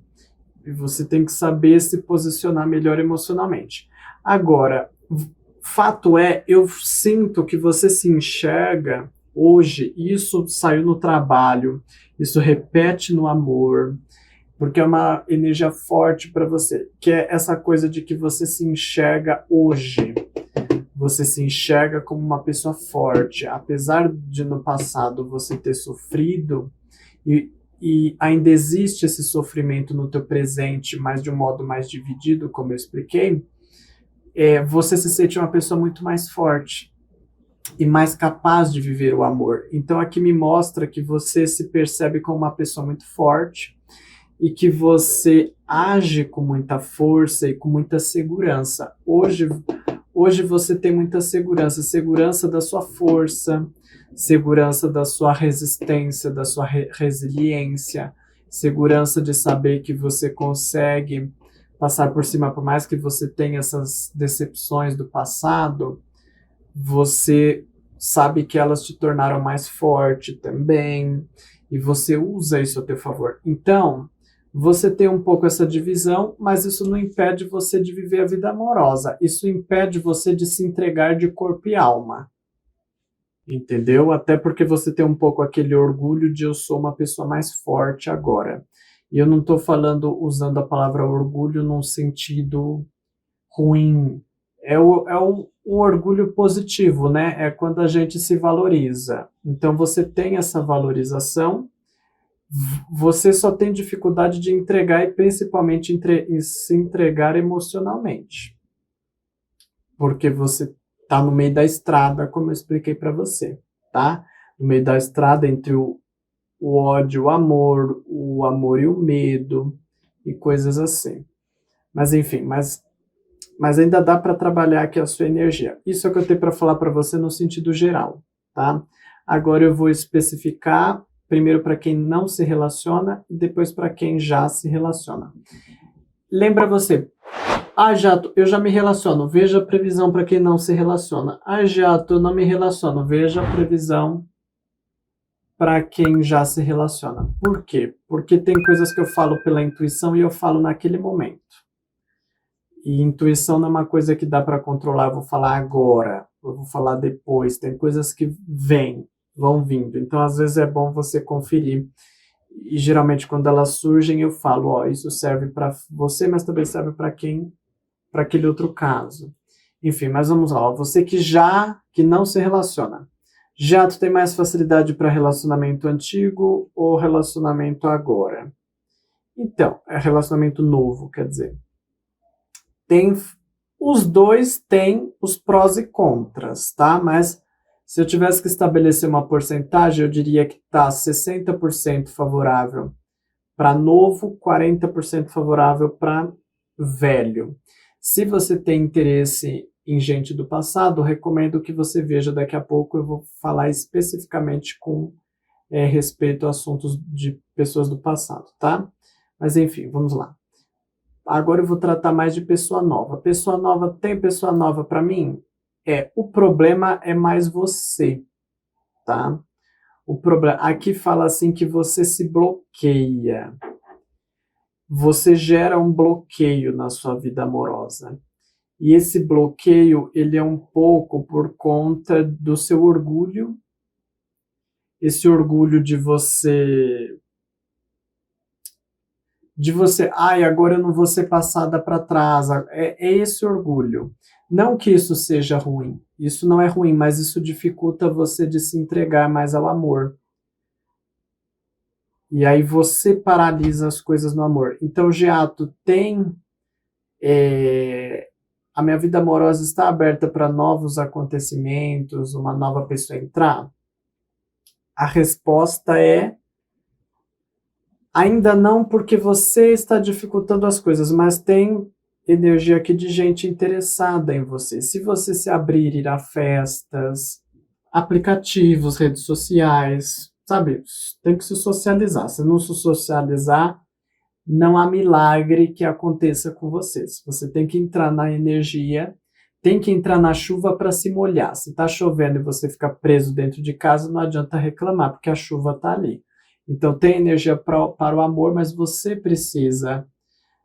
E você tem que saber se posicionar melhor emocionalmente. Agora, fato é, eu sinto que você se enxerga hoje, isso saiu no trabalho, isso repete no amor, porque é uma energia forte para você, que é essa coisa de que você se enxerga hoje. Você se enxerga como uma pessoa forte, apesar de no passado você ter sofrido e ainda existe esse sofrimento no teu presente, mas de um modo mais dividido, como eu expliquei, você se sente uma pessoa muito mais forte e mais capaz de viver o amor. Então aqui me mostra que você se percebe como uma pessoa muito forte e que você age com muita força e com muita segurança. Hoje você tem muita segurança, segurança da sua força, segurança da sua resistência, da sua resiliência, segurança de saber que você consegue passar por cima, por mais que você tenha essas decepções do passado, você sabe que elas te tornaram mais forte também, e você usa isso a teu favor. Então, você tem um pouco essa divisão, mas isso não impede você de viver a vida amorosa. Isso impede você de se entregar de corpo e alma. Entendeu? Até porque você tem um pouco aquele orgulho de eu sou uma pessoa mais forte agora. E eu não estou falando usando a palavra orgulho num sentido ruim. É um orgulho positivo, né? É quando a gente se valoriza. Então você tem essa valorização, você só tem dificuldade de entregar e principalmente se entregar emocionalmente. Porque você está no meio da estrada, como eu expliquei para você, tá? No meio da estrada entre o ódio, o amor e o medo e coisas assim. Mas enfim, mas ainda dá para trabalhar aqui a sua energia. Isso é o que eu tenho para falar para você no sentido geral, tá? Agora eu vou especificar primeiro para quem não se relaciona e depois para quem já se relaciona. Lembra você, Jato, eu já me relaciono, veja a previsão para quem não se relaciona. Jato, eu não me relaciono, veja a previsão para quem já se relaciona. Por quê? Porque tem coisas que eu falo pela intuição e eu falo naquele momento. E intuição não é uma coisa que dá para controlar, eu vou falar agora, eu vou falar depois. Tem coisas que vão vindo. Então, às vezes é bom você conferir. E geralmente quando elas surgem, eu falo, isso serve para você, mas também serve para aquele outro caso. Enfim, mas vamos lá. Você que não se relaciona. Já tu tem mais facilidade para relacionamento antigo ou relacionamento agora? Então, é relacionamento novo, quer dizer. Os dois têm os prós e contras, tá? Mas se eu tivesse que estabelecer uma porcentagem, eu diria que está 60% favorável para novo, 40% favorável para velho. Se você tem interesse em gente do passado, recomendo que você veja daqui a pouco. Eu vou falar especificamente com respeito a assuntos de pessoas do passado, tá? Mas enfim, vamos lá. Agora eu vou tratar mais de pessoa nova. Pessoa nova, tem pessoa nova para mim? O problema é mais você, tá? O problema, aqui fala assim que você se bloqueia. Você gera um bloqueio na sua vida amorosa. E esse bloqueio, ele é um pouco por conta do seu orgulho, esse orgulho de você, ai, agora eu não vou ser passada para trás. É esse orgulho. Não que isso seja ruim, isso não é ruim, mas isso dificulta você de se entregar mais ao amor. E aí você paralisa as coisas no amor. Então, Giato, a minha vida amorosa está aberta para novos acontecimentos, uma nova pessoa entrar? A resposta é ainda não, porque você está dificultando as coisas, mas tem energia aqui de gente interessada em você. Se você se abrir, ir a festas, aplicativos, redes sociais, sabe? Tem que se socializar. Se não se socializar, não há milagre que aconteça com vocês. Você tem que entrar na energia, tem que entrar na chuva para se molhar. Se está chovendo e você fica preso dentro de casa, não adianta reclamar, porque a chuva está ali. Então tem energia para o amor, mas você precisa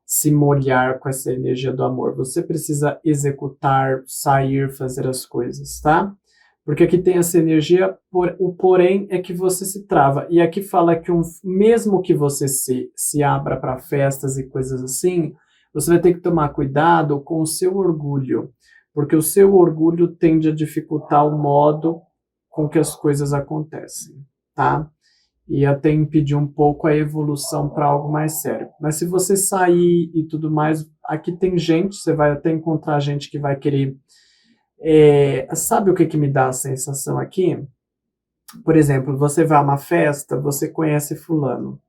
se molhar com essa energia do amor. Você precisa executar, sair, fazer as coisas, tá? Porque aqui tem essa energia, o porém é que você se trava. E aqui fala que mesmo que você se abra para festas e coisas assim, você vai ter que tomar cuidado com o seu orgulho, porque o seu orgulho tende a dificultar o modo com que as coisas acontecem, tá? E até impedir um pouco a evolução para algo mais sério. Mas se você sair e tudo mais, aqui tem gente, você vai até encontrar gente que vai querer. Sabe o que me dá a sensação aqui? Por exemplo, você vai a uma festa, você conhece fulano.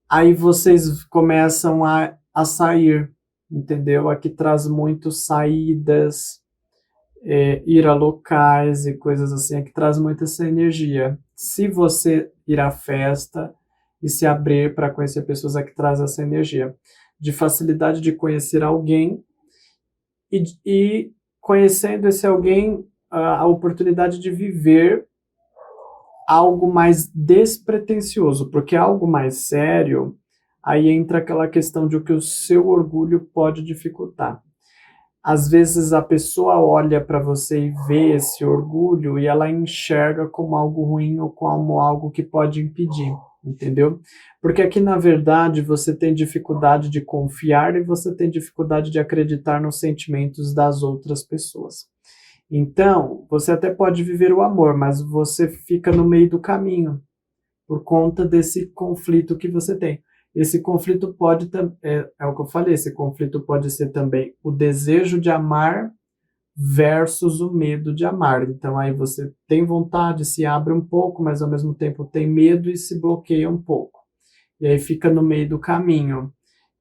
Aí vocês começam a sair, entendeu? Aqui traz muito saídas, ir a locais e coisas assim, aqui traz muito essa energia. Se você ir à festa e se abrir para conhecer pessoas, aqui traz essa energia de facilidade de conhecer alguém e conhecendo esse alguém, a oportunidade de viver algo mais despretensioso, porque algo mais sério, aí entra aquela questão de o que o seu orgulho pode dificultar. Às vezes a pessoa olha para você e vê esse orgulho e ela enxerga como algo ruim ou como algo que pode impedir, entendeu? Porque aqui, na verdade, você tem dificuldade de confiar e você tem dificuldade de acreditar nos sentimentos das outras pessoas. Então, você até pode viver o amor, mas você fica no meio do caminho por conta desse conflito que você tem. Esse conflito pode, é o que eu falei, esse conflito pode ser também o desejo de amar versus o medo de amar. Então aí você tem vontade, se abre um pouco, mas ao mesmo tempo tem medo e se bloqueia um pouco. E aí fica no meio do caminho.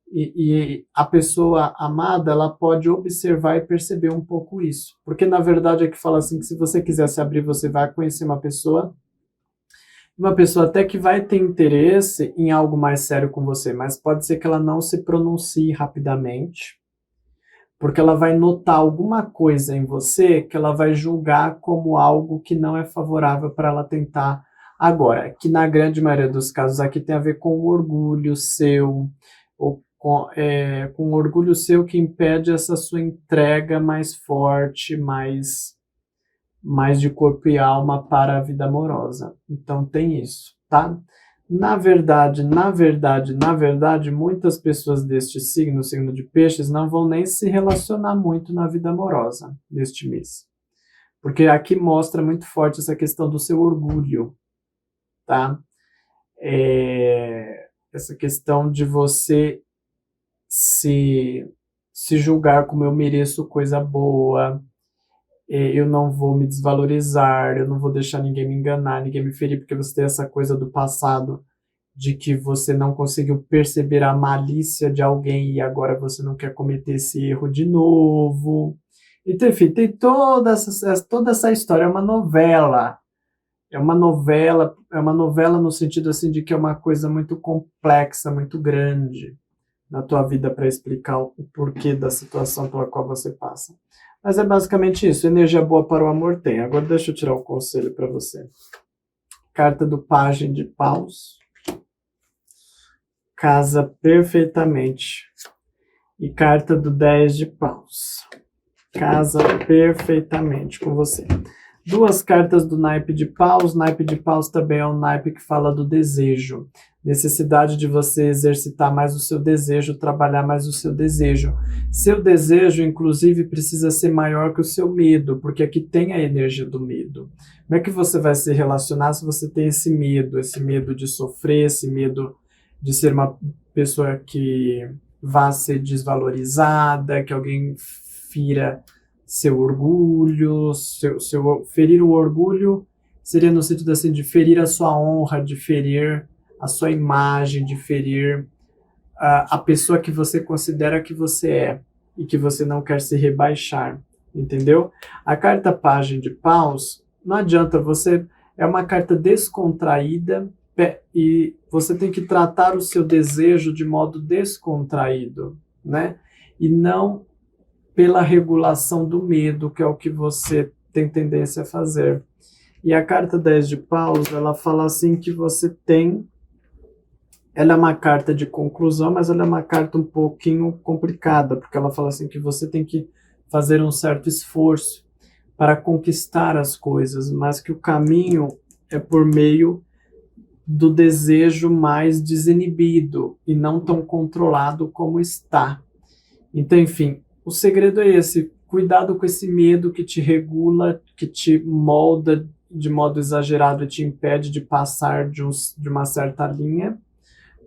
E a pessoa amada, ela pode observar e perceber um pouco isso. Porque na verdade é que fala assim que se você quiser se abrir, você vai conhecer uma pessoa até que vai ter interesse em algo mais sério com você, mas pode ser que ela não se pronuncie rapidamente, porque ela vai notar alguma coisa em você que ela vai julgar como algo que não é favorável para ela tentar agora, que na grande maioria dos casos aqui tem a ver com o orgulho seu, ou com o orgulho seu que impede essa sua entrega mais forte, mais de corpo e alma para a vida amorosa. Então tem isso, tá? Na verdade, muitas pessoas deste signo de peixes, não vão nem se relacionar muito na vida amorosa neste mês. Porque aqui mostra muito forte essa questão do seu orgulho, tá? Essa questão de você se julgar como eu mereço coisa boa, eu não vou me desvalorizar, eu não vou deixar ninguém me enganar, ninguém me ferir, porque você tem essa coisa do passado, de que você não conseguiu perceber a malícia de alguém e agora você não quer cometer esse erro de novo. Então, enfim, tem toda essa história, é uma novela. É uma novela no sentido assim de que é uma coisa muito complexa, muito grande na tua vida para explicar o porquê da situação pela qual você passa. Mas é basicamente isso. Energia boa para o amor tem. Agora deixa eu tirar o conselho para você. Carta do Pajem de Paus. Casa perfeitamente. E carta do 10 de Paus. Casa perfeitamente com você. Duas cartas do naipe de paus. Naipe de paus também é um naipe que fala do desejo. Necessidade de você exercitar mais o seu desejo, trabalhar mais o seu desejo. Seu desejo, inclusive, precisa ser maior que o seu medo, porque aqui tem a energia do medo. Como é que você vai se relacionar se você tem esse medo de sofrer, esse medo de ser uma pessoa que vá ser desvalorizada, que alguém fira seu orgulho, ferir o orgulho seria no sentido assim de ferir a sua honra, de ferir a sua imagem, de ferir a pessoa que você considera que você é e que você não quer se rebaixar, entendeu? A carta Pajem de Paus, não adianta, você é uma carta descontraída e você tem que tratar o seu desejo de modo descontraído, né? E não pela regulação do medo, que é o que você tem tendência a fazer. E a carta 10 de paus, ela fala assim que você tem... Ela é uma carta de conclusão, mas ela é uma carta um pouquinho complicada, porque ela fala assim que você tem que fazer um certo esforço para conquistar as coisas, mas que o caminho é por meio do desejo mais desinibido e não tão controlado como está. Então, enfim, o segredo é esse: cuidado com esse medo que te regula, que te molda de modo exagerado e te impede de passar de uma certa linha,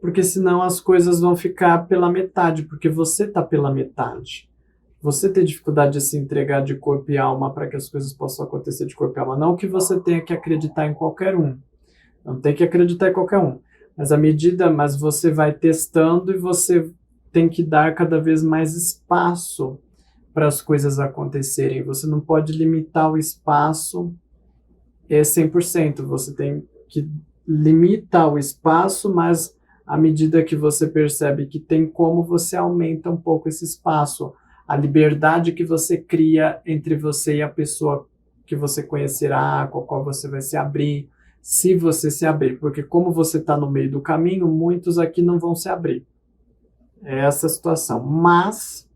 porque senão as coisas vão ficar pela metade, porque você está pela metade. Você tem dificuldade de se entregar de corpo e alma para que as coisas possam acontecer de corpo e alma. Não que você tenha que acreditar em qualquer um. Não tem que acreditar em qualquer um. Mas você vai testando e você tem que dar cada vez mais espaço para as coisas acontecerem. Você não pode limitar o espaço 100%. Você tem que limitar o espaço, mas à medida que você percebe que tem como, você aumenta um pouco esse espaço. A liberdade que você cria entre você e a pessoa que você conhecerá, com a qual você vai se abrir, se você se abrir. Porque como você está no meio do caminho, muitos aqui não vão se abrir. É essa a situação. Mas,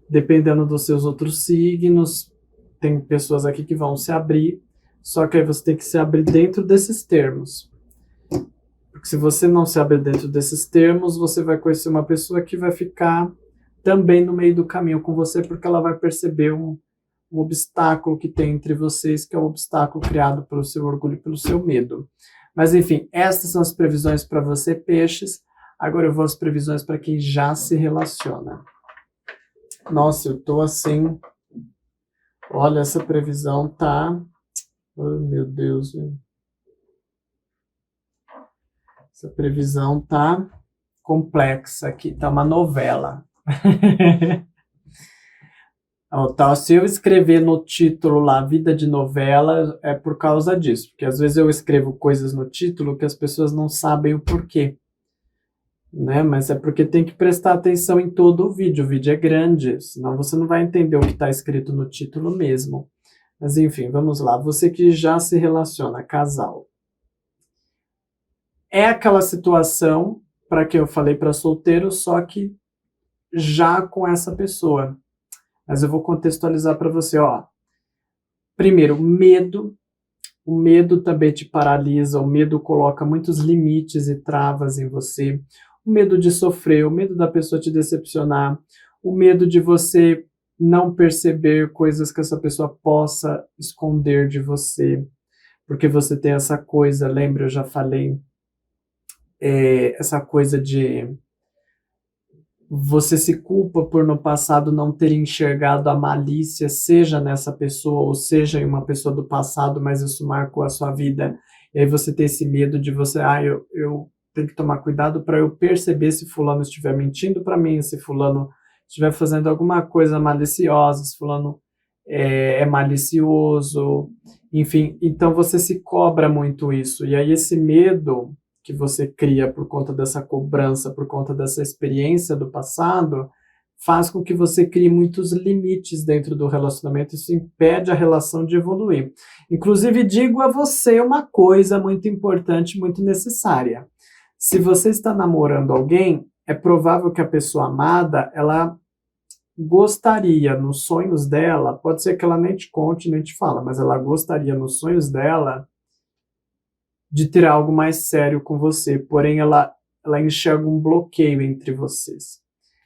dependendo dos seus outros signos, tem pessoas aqui que vão se abrir, só que aí você tem que se abrir dentro desses termos. Porque se você não se abrir dentro desses termos, você vai conhecer uma pessoa que vai ficar também no meio do caminho com você, porque ela vai perceber um obstáculo que tem entre vocês, que é o obstáculo criado pelo seu orgulho e pelo seu medo. Mas enfim, estas são as previsões para você, peixes. Agora eu vou às previsões para quem já se relaciona. Nossa, eu tô assim... Olha, essa previsão tá... Oh, meu Deus. Essa previsão tá complexa aqui, tá uma novela. Tá, se eu escrever no título lá vida de novela, é por causa disso, porque às vezes eu escrevo coisas no título que as pessoas não sabem o porquê, né? Mas é porque tem que prestar atenção em todo o vídeo é grande, senão você não vai entender o que está escrito no título mesmo. Mas enfim, vamos lá, você que já se relaciona, casal. É aquela situação para que eu falei para solteiro, só que já com essa pessoa. Mas eu vou contextualizar para você, ó. Primeiro, medo. O medo também te paralisa, o medo coloca muitos limites e travas em você. O medo de sofrer, o medo da pessoa te decepcionar, o medo de você não perceber coisas que essa pessoa possa esconder de você, porque você tem essa coisa, lembra, eu já falei, essa coisa de... Você se culpa por no passado não ter enxergado a malícia, seja nessa pessoa ou seja em uma pessoa do passado, mas isso marcou a sua vida. E aí você tem esse medo de você, eu tenho que tomar cuidado para eu perceber se fulano estiver mentindo para mim, se fulano estiver fazendo alguma coisa maliciosa, se fulano é malicioso, enfim, então você se cobra muito isso. E aí esse medo que você cria por conta dessa cobrança, por conta dessa experiência do passado, faz com que você crie muitos limites dentro do relacionamento, isso impede a relação de evoluir. Inclusive, digo a você uma coisa muito importante, muito necessária. Se você está namorando alguém, é provável que a pessoa amada, ela gostaria nos sonhos dela, pode ser que ela nem te conte, nem te fala, mas ela gostaria nos sonhos dela de ter algo mais sério com você, porém ela enxerga um bloqueio entre vocês.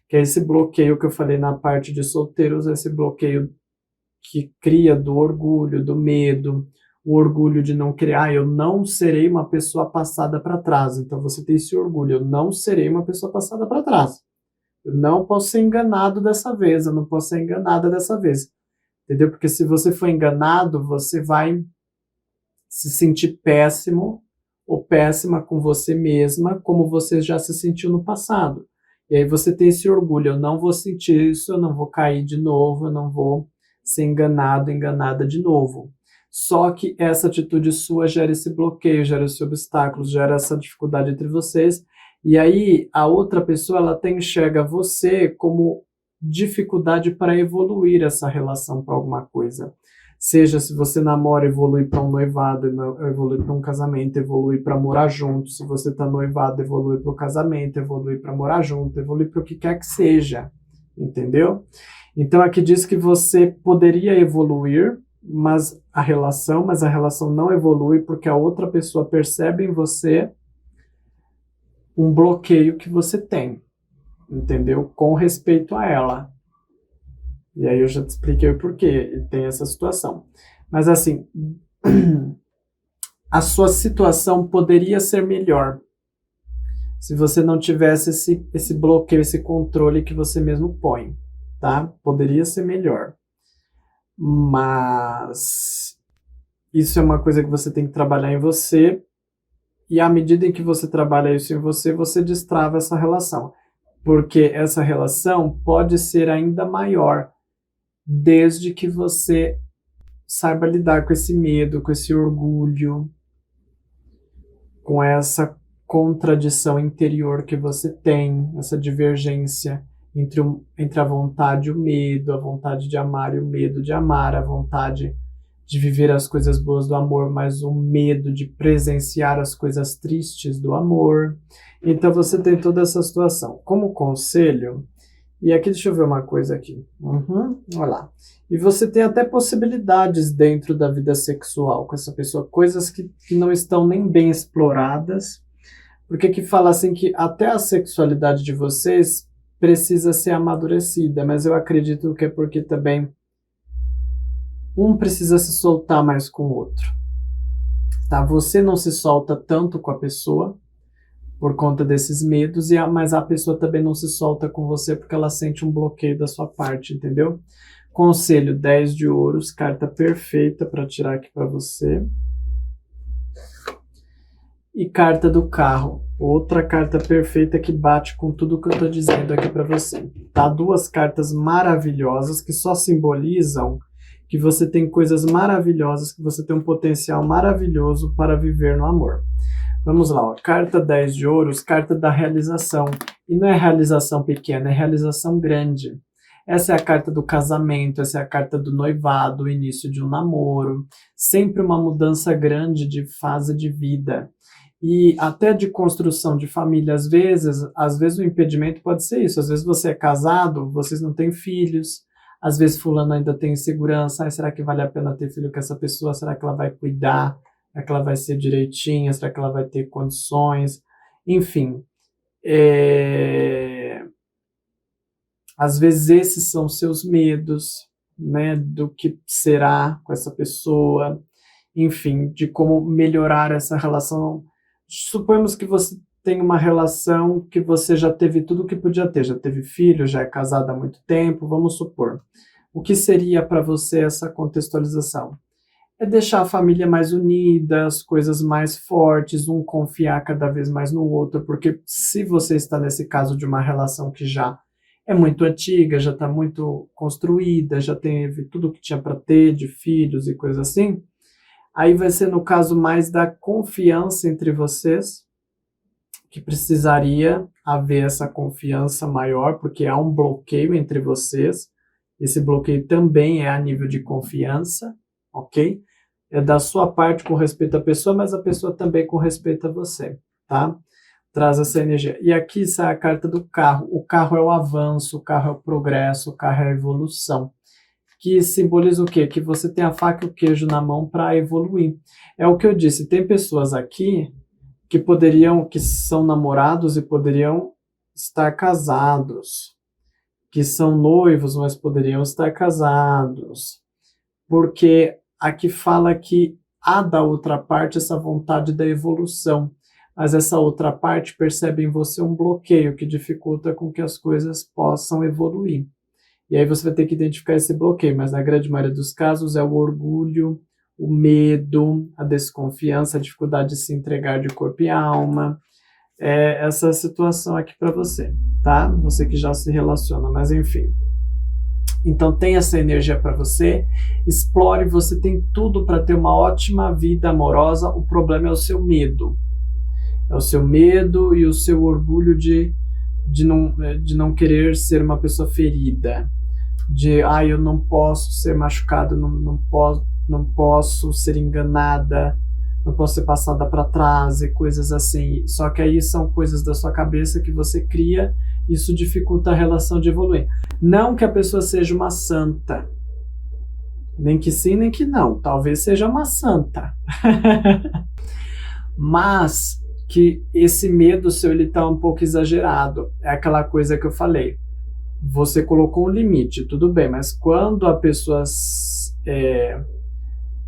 Que é esse bloqueio que eu falei na parte de solteiros, esse bloqueio que cria do orgulho, do medo, o orgulho de não criar, eu não serei uma pessoa passada para trás. Então você tem esse orgulho, eu não serei uma pessoa passada para trás. Eu não posso ser enganado dessa vez, eu não posso ser enganada dessa vez. Entendeu? Porque se você for enganado, você vai se sentir péssimo ou péssima com você mesma, como você já se sentiu no passado. E aí você tem esse orgulho, eu não vou sentir isso, eu não vou cair de novo, eu não vou ser enganado, enganada de novo. Só que essa atitude sua gera esse bloqueio, gera esse obstáculo, gera essa dificuldade entre vocês, e aí a outra pessoa ela até enxerga você como dificuldade para evoluir essa relação para alguma coisa. Seja se você namora, evolui para um noivado, evolui para um casamento, evolui para morar junto. Se você está noivado, evolui para o casamento, evolui para morar junto, evolui para o que quer que seja. Entendeu? Então aqui diz que você poderia evoluir, mas a relação não evolui porque a outra pessoa percebe em você um bloqueio que você tem, entendeu? Com respeito a ela. E aí eu já te expliquei o porquê tem essa situação. Mas assim, a sua situação poderia ser melhor se você não tivesse esse bloqueio, esse controle que você mesmo põe, tá? Poderia ser melhor. Mas isso é uma coisa que você tem que trabalhar em você, e à medida em que você trabalha isso em você, você destrava essa relação. Porque essa relação pode ser ainda maior, desde que você saiba lidar com esse medo, com esse orgulho, com essa contradição interior que você tem, essa divergência entre a vontade e o medo, a vontade de amar e o medo de amar, a vontade de viver as coisas boas do amor, mas o medo de presenciar as coisas tristes do amor. Então você tem toda essa situação. Como conselho, e aqui deixa eu ver uma coisa aqui. Olha lá. E você tem até possibilidades dentro da vida sexual com essa pessoa, coisas que não estão nem bem exploradas, porque aqui fala assim que até a sexualidade de vocês precisa ser amadurecida, mas eu acredito que é porque também um precisa se soltar mais com o outro. Tá? Você não se solta tanto com a pessoa, por conta desses medos, mas a pessoa também não se solta com você porque ela sente um bloqueio da sua parte, entendeu? Conselho, 10 de ouros, carta perfeita para tirar aqui para você. E carta do carro, outra carta perfeita que bate com tudo que eu estou dizendo aqui para você. Tá? Duas cartas maravilhosas que só simbolizam que você tem coisas maravilhosas, que você tem um potencial maravilhoso para viver no amor. Vamos lá, ó. Carta 10 de ouros, carta da realização. E não é realização pequena, é realização grande. Essa é a carta do casamento, essa é a carta do noivado, o início de um namoro. Sempre uma mudança grande de fase de vida. E até de construção de família, às vezes o impedimento pode ser isso. Às vezes você é casado, vocês não têm filhos. Às vezes fulano ainda tem insegurança. Será que vale a pena ter filho com essa pessoa? Será que ela vai cuidar? Será que ela vai ser direitinha? Será que ela vai ter condições? Enfim, às vezes esses são seus medos, né, do que será com essa pessoa, enfim, de como melhorar essa relação. Suponhamos que você tem uma relação que você já teve tudo o que podia ter, já teve filho, já é casada há muito tempo, vamos supor. O que seria para você essa contextualização? É deixar a família mais unida, as coisas mais fortes, um confiar cada vez mais no outro, porque se você está nesse caso de uma relação que já é muito antiga, já está muito construída, já teve tudo que tinha para ter de filhos e coisa assim, aí vai ser no caso mais da confiança entre vocês, que precisaria haver essa confiança maior, porque há um bloqueio entre vocês. Esse bloqueio também é a nível de confiança, ok? É da sua parte com respeito à pessoa, mas a pessoa também com respeito a você, tá? Traz essa energia. E aqui sai a carta do carro. O carro é o avanço, o carro é o progresso, o carro é a evolução. Que simboliza o quê? Que você tem a faca e o queijo na mão para evoluir. É o que eu disse, tem pessoas aqui que são namorados e poderiam estar casados, que são noivos, mas poderiam estar casados, porque aqui fala que há da outra parte essa vontade da evolução, mas essa outra parte percebe em você um bloqueio que dificulta com que as coisas possam evoluir. E aí você vai ter que identificar esse bloqueio, mas na grande maioria dos casos é o orgulho, o medo, a desconfiança, a dificuldade de se entregar de corpo e alma. É essa situação aqui para você, tá? Você que já se relaciona, mas enfim. Então tem essa energia para você, explore, você tem tudo para ter uma ótima vida amorosa, o problema é o seu medo. É o seu medo e o seu orgulho de não querer ser uma pessoa ferida, eu não posso ser machucado, não posso ser enganada, não posso ser passada para trás e coisas assim. Só que aí são coisas da sua cabeça que você cria, isso dificulta a relação de evoluir. Não que a pessoa seja uma santa, nem que sim, nem que não, talvez seja uma santa, mas que esse medo seu ele tá um pouco exagerado, é aquela coisa que eu falei. Você colocou um limite, tudo bem, mas quando a pessoa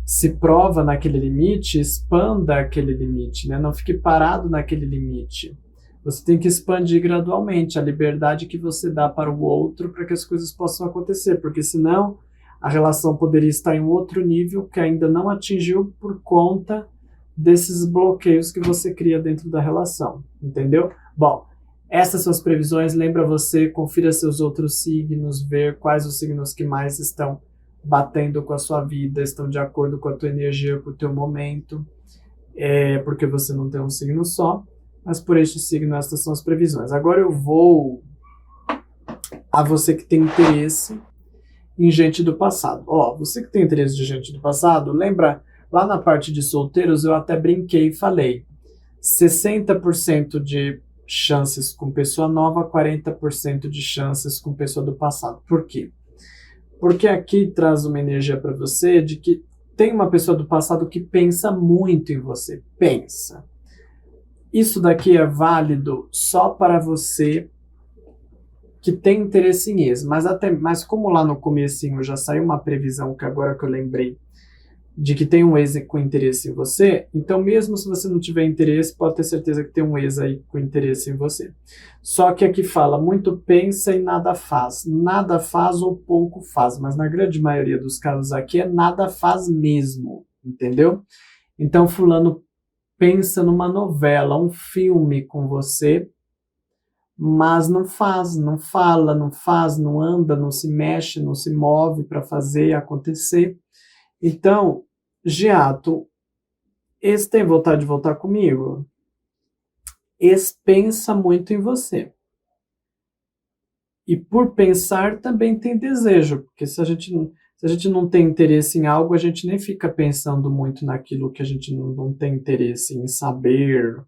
se prova naquele limite, expanda aquele limite, né? Não fique parado naquele limite. Você tem que expandir gradualmente a liberdade que você dá para o outro para que as coisas possam acontecer, porque senão a relação poderia estar em outro nível que ainda não atingiu por conta desses bloqueios que você cria dentro da relação, entendeu? Bom, essas são as previsões, lembra você, confira seus outros signos, ver quais os signos que mais estão batendo com a sua vida, estão de acordo com a tua energia, com o teu momento, porque você não tem um signo só, mas por este signo essas são as previsões. Agora eu vou a você que tem interesse em gente do passado. Você que tem interesse de gente do passado, lembra, lá na parte de solteiros eu até brinquei e falei, 60% de chances com pessoa nova, 40% de chances com pessoa do passado. Por quê? Porque aqui traz uma energia para você de que tem uma pessoa do passado que pensa muito em você. Pensa. Isso daqui é válido só para você que tem interesse em ex. Mas como lá no comecinho já saiu uma previsão que agora que eu lembrei, de que tem um ex com interesse em você, então mesmo se você não tiver interesse, pode ter certeza que tem um ex aí com interesse em você. Só que aqui fala, muito pensa e nada faz. Nada faz ou pouco faz, mas na grande maioria dos casos aqui é nada faz mesmo, entendeu? Então fulano pensa numa novela, um filme com você, mas não faz, não fala, não faz, não anda, não se mexe, não se move para fazer acontecer. Então, Giato, esse tem vontade de voltar comigo? Esse pensa muito em você. E por pensar também tem desejo, porque se a gente não tem interesse em algo, a gente nem fica pensando muito naquilo que a gente não tem interesse em saber.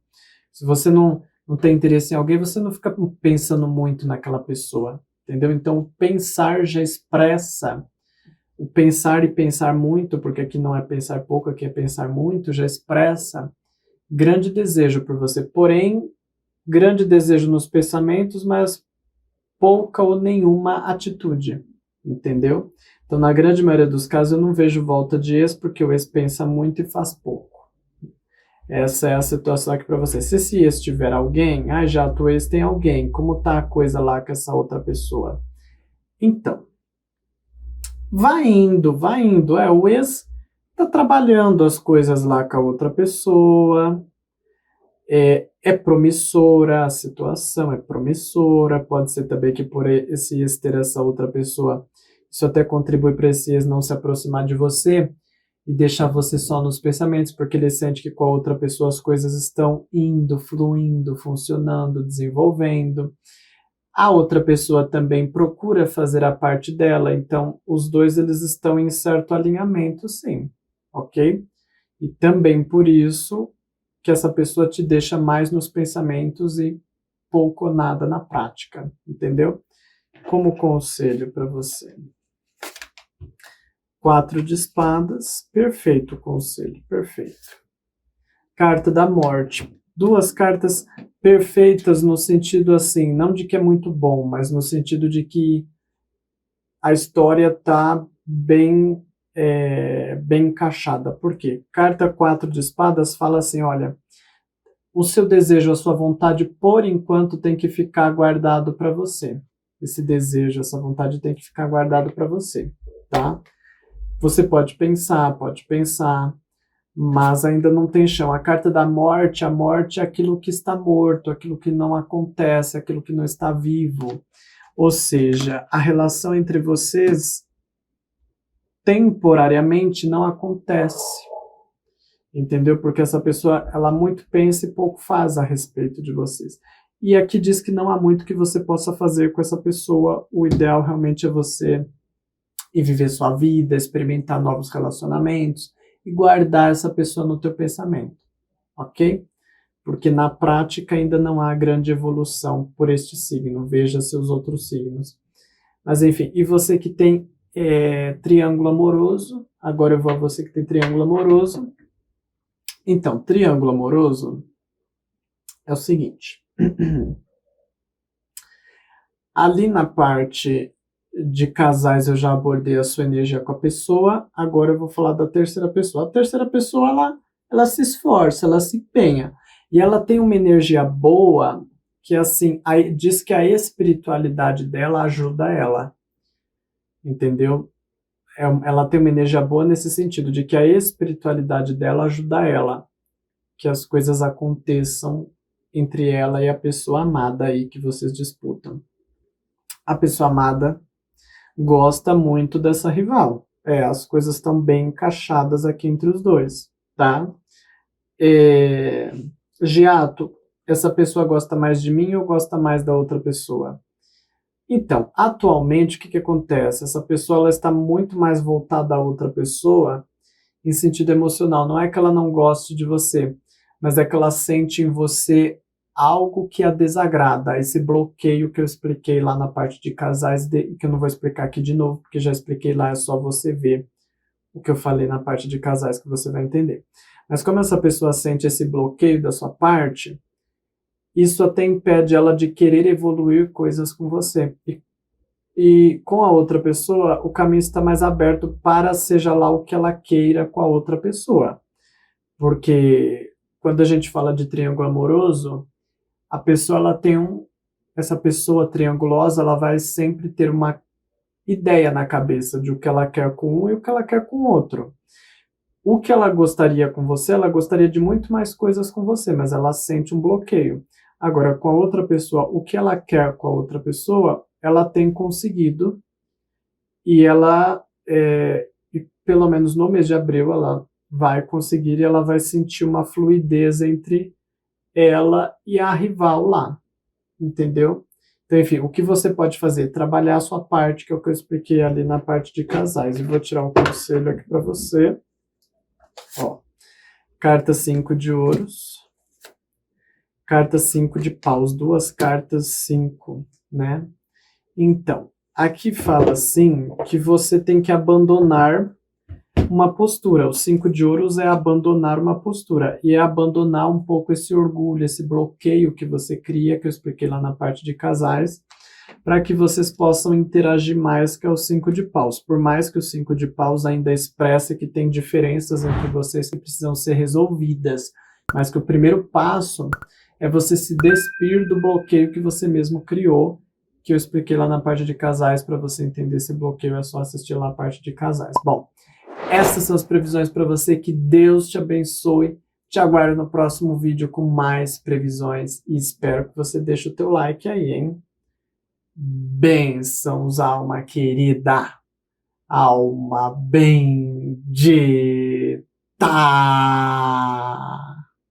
Se você não tem interesse em alguém, você não fica pensando muito naquela pessoa, entendeu? Então, o pensar já expressa. O pensar e pensar muito, porque aqui não é pensar pouco, aqui é pensar muito, já expressa grande desejo por você. Porém, grande desejo nos pensamentos, mas pouca ou nenhuma atitude, entendeu? Então, na grande maioria dos casos, eu não vejo volta de ex, porque o ex pensa muito e faz pouco. Essa é a situação aqui para você. Se esse ex tiver alguém, já tu ex tem alguém, como tá a coisa lá com essa outra pessoa? Então, vai indo. O ex tá trabalhando as coisas lá com a outra pessoa. É promissora, a situação é promissora, pode ser também que por esse ex ter essa outra pessoa, isso até contribui para esse ex não se aproximar de você e deixar você só nos pensamentos, porque ele sente que com a outra pessoa as coisas estão indo, fluindo, funcionando, desenvolvendo. A outra pessoa também procura fazer a parte dela, então os dois eles estão em certo alinhamento, sim, ok? E também por isso que essa pessoa te deixa mais nos pensamentos e pouco ou nada na prática, entendeu? Como conselho para você. 4 de espadas, perfeito conselho, perfeito. Carta da morte. 2 cartas perfeitas no sentido assim, não de que é muito bom, mas no sentido de que a história tá bem encaixada. Por quê? Carta 4 de espadas fala assim, olha, o seu desejo, a sua vontade, por enquanto, tem que ficar guardado para você. Esse desejo, essa vontade tem que ficar guardado para você, tá? Você pode pensar, mas ainda não tem chão. A carta da morte, a morte é aquilo que está morto, aquilo que não acontece, aquilo que não está vivo. Ou seja, a relação entre vocês temporariamente não acontece. Entendeu? Porque essa pessoa, ela muito pensa e pouco faz a respeito de vocês. E aqui diz que não há muito que você possa fazer com essa pessoa. O ideal realmente é você ir viver sua vida, experimentar novos relacionamentos e guardar essa pessoa no teu pensamento, ok? Porque na prática ainda não há grande evolução por este signo. Veja seus outros signos. Mas enfim, e você que tem triângulo amoroso, agora eu vou a você que tem triângulo amoroso. Então, triângulo amoroso é o seguinte. Ali na parte de casais eu já abordei a sua energia com a pessoa, agora eu vou falar da terceira pessoa. A terceira pessoa, ela se esforça, ela se empenha. E ela tem uma energia boa, que assim, diz que a espiritualidade dela ajuda ela. Entendeu? Ela tem uma energia boa nesse sentido, de que a espiritualidade dela ajuda ela, que as coisas aconteçam entre ela e a pessoa amada aí que vocês disputam. A pessoa amada gosta muito dessa rival. As coisas estão bem encaixadas aqui entre os dois, tá? Giato, essa pessoa gosta mais de mim ou gosta mais da outra pessoa? Então, atualmente, o que acontece? Essa pessoa ela está muito mais voltada à outra pessoa em sentido emocional. Não é que ela não goste de você, mas é que ela sente em você algo que a desagrada. Esse bloqueio que eu expliquei lá na parte de casais, que eu não vou explicar aqui de novo, porque já expliquei lá, é só você ver o que eu falei na parte de casais que você vai entender. Mas como essa pessoa sente esse bloqueio da sua parte, isso até impede ela de querer evoluir coisas com você. E com a outra pessoa, o caminho está mais aberto para seja lá o que ela queira com a outra pessoa. Porque quando a gente fala de triângulo amoroso, a pessoa ela tem essa pessoa triangulosa, ela vai sempre ter uma ideia na cabeça de o que ela quer com um e o que ela quer com o outro. O que ela gostaria com você, ela gostaria de muito mais coisas com você, mas ela sente um bloqueio. Agora, com a outra pessoa, o que ela quer com a outra pessoa, ela tem conseguido e ela, pelo menos no mês de abril, ela vai conseguir e ela vai sentir uma fluidez entre ela e a rival lá, entendeu? Então, enfim, o que você pode fazer? Trabalhar a sua parte, que é o que eu expliquei ali na parte de casais. Eu vou tirar um conselho aqui para você. Ó, carta 5 de ouros, carta 5 de paus, 2 cartas 5, né? Então, aqui fala assim que você tem que abandonar uma postura. O 5 de ouros é abandonar uma postura e é abandonar um pouco esse orgulho, esse bloqueio que você cria, que eu expliquei lá na parte de casais, para que vocês possam interagir mais, que é o 5 de paus. Por mais que o 5 de paus ainda expresse que tem diferenças entre vocês que precisam ser resolvidas, mas que o primeiro passo é você se despir do bloqueio que você mesmo criou, que eu expliquei lá na parte de casais. Para você entender esse bloqueio é só assistir lá a parte de casais. Bom, essas são as previsões para você, que Deus te abençoe, Te aguardo no próximo vídeo com mais previsões e espero que você deixe o teu like aí, hein? Bênçãos, alma querida, alma bendita!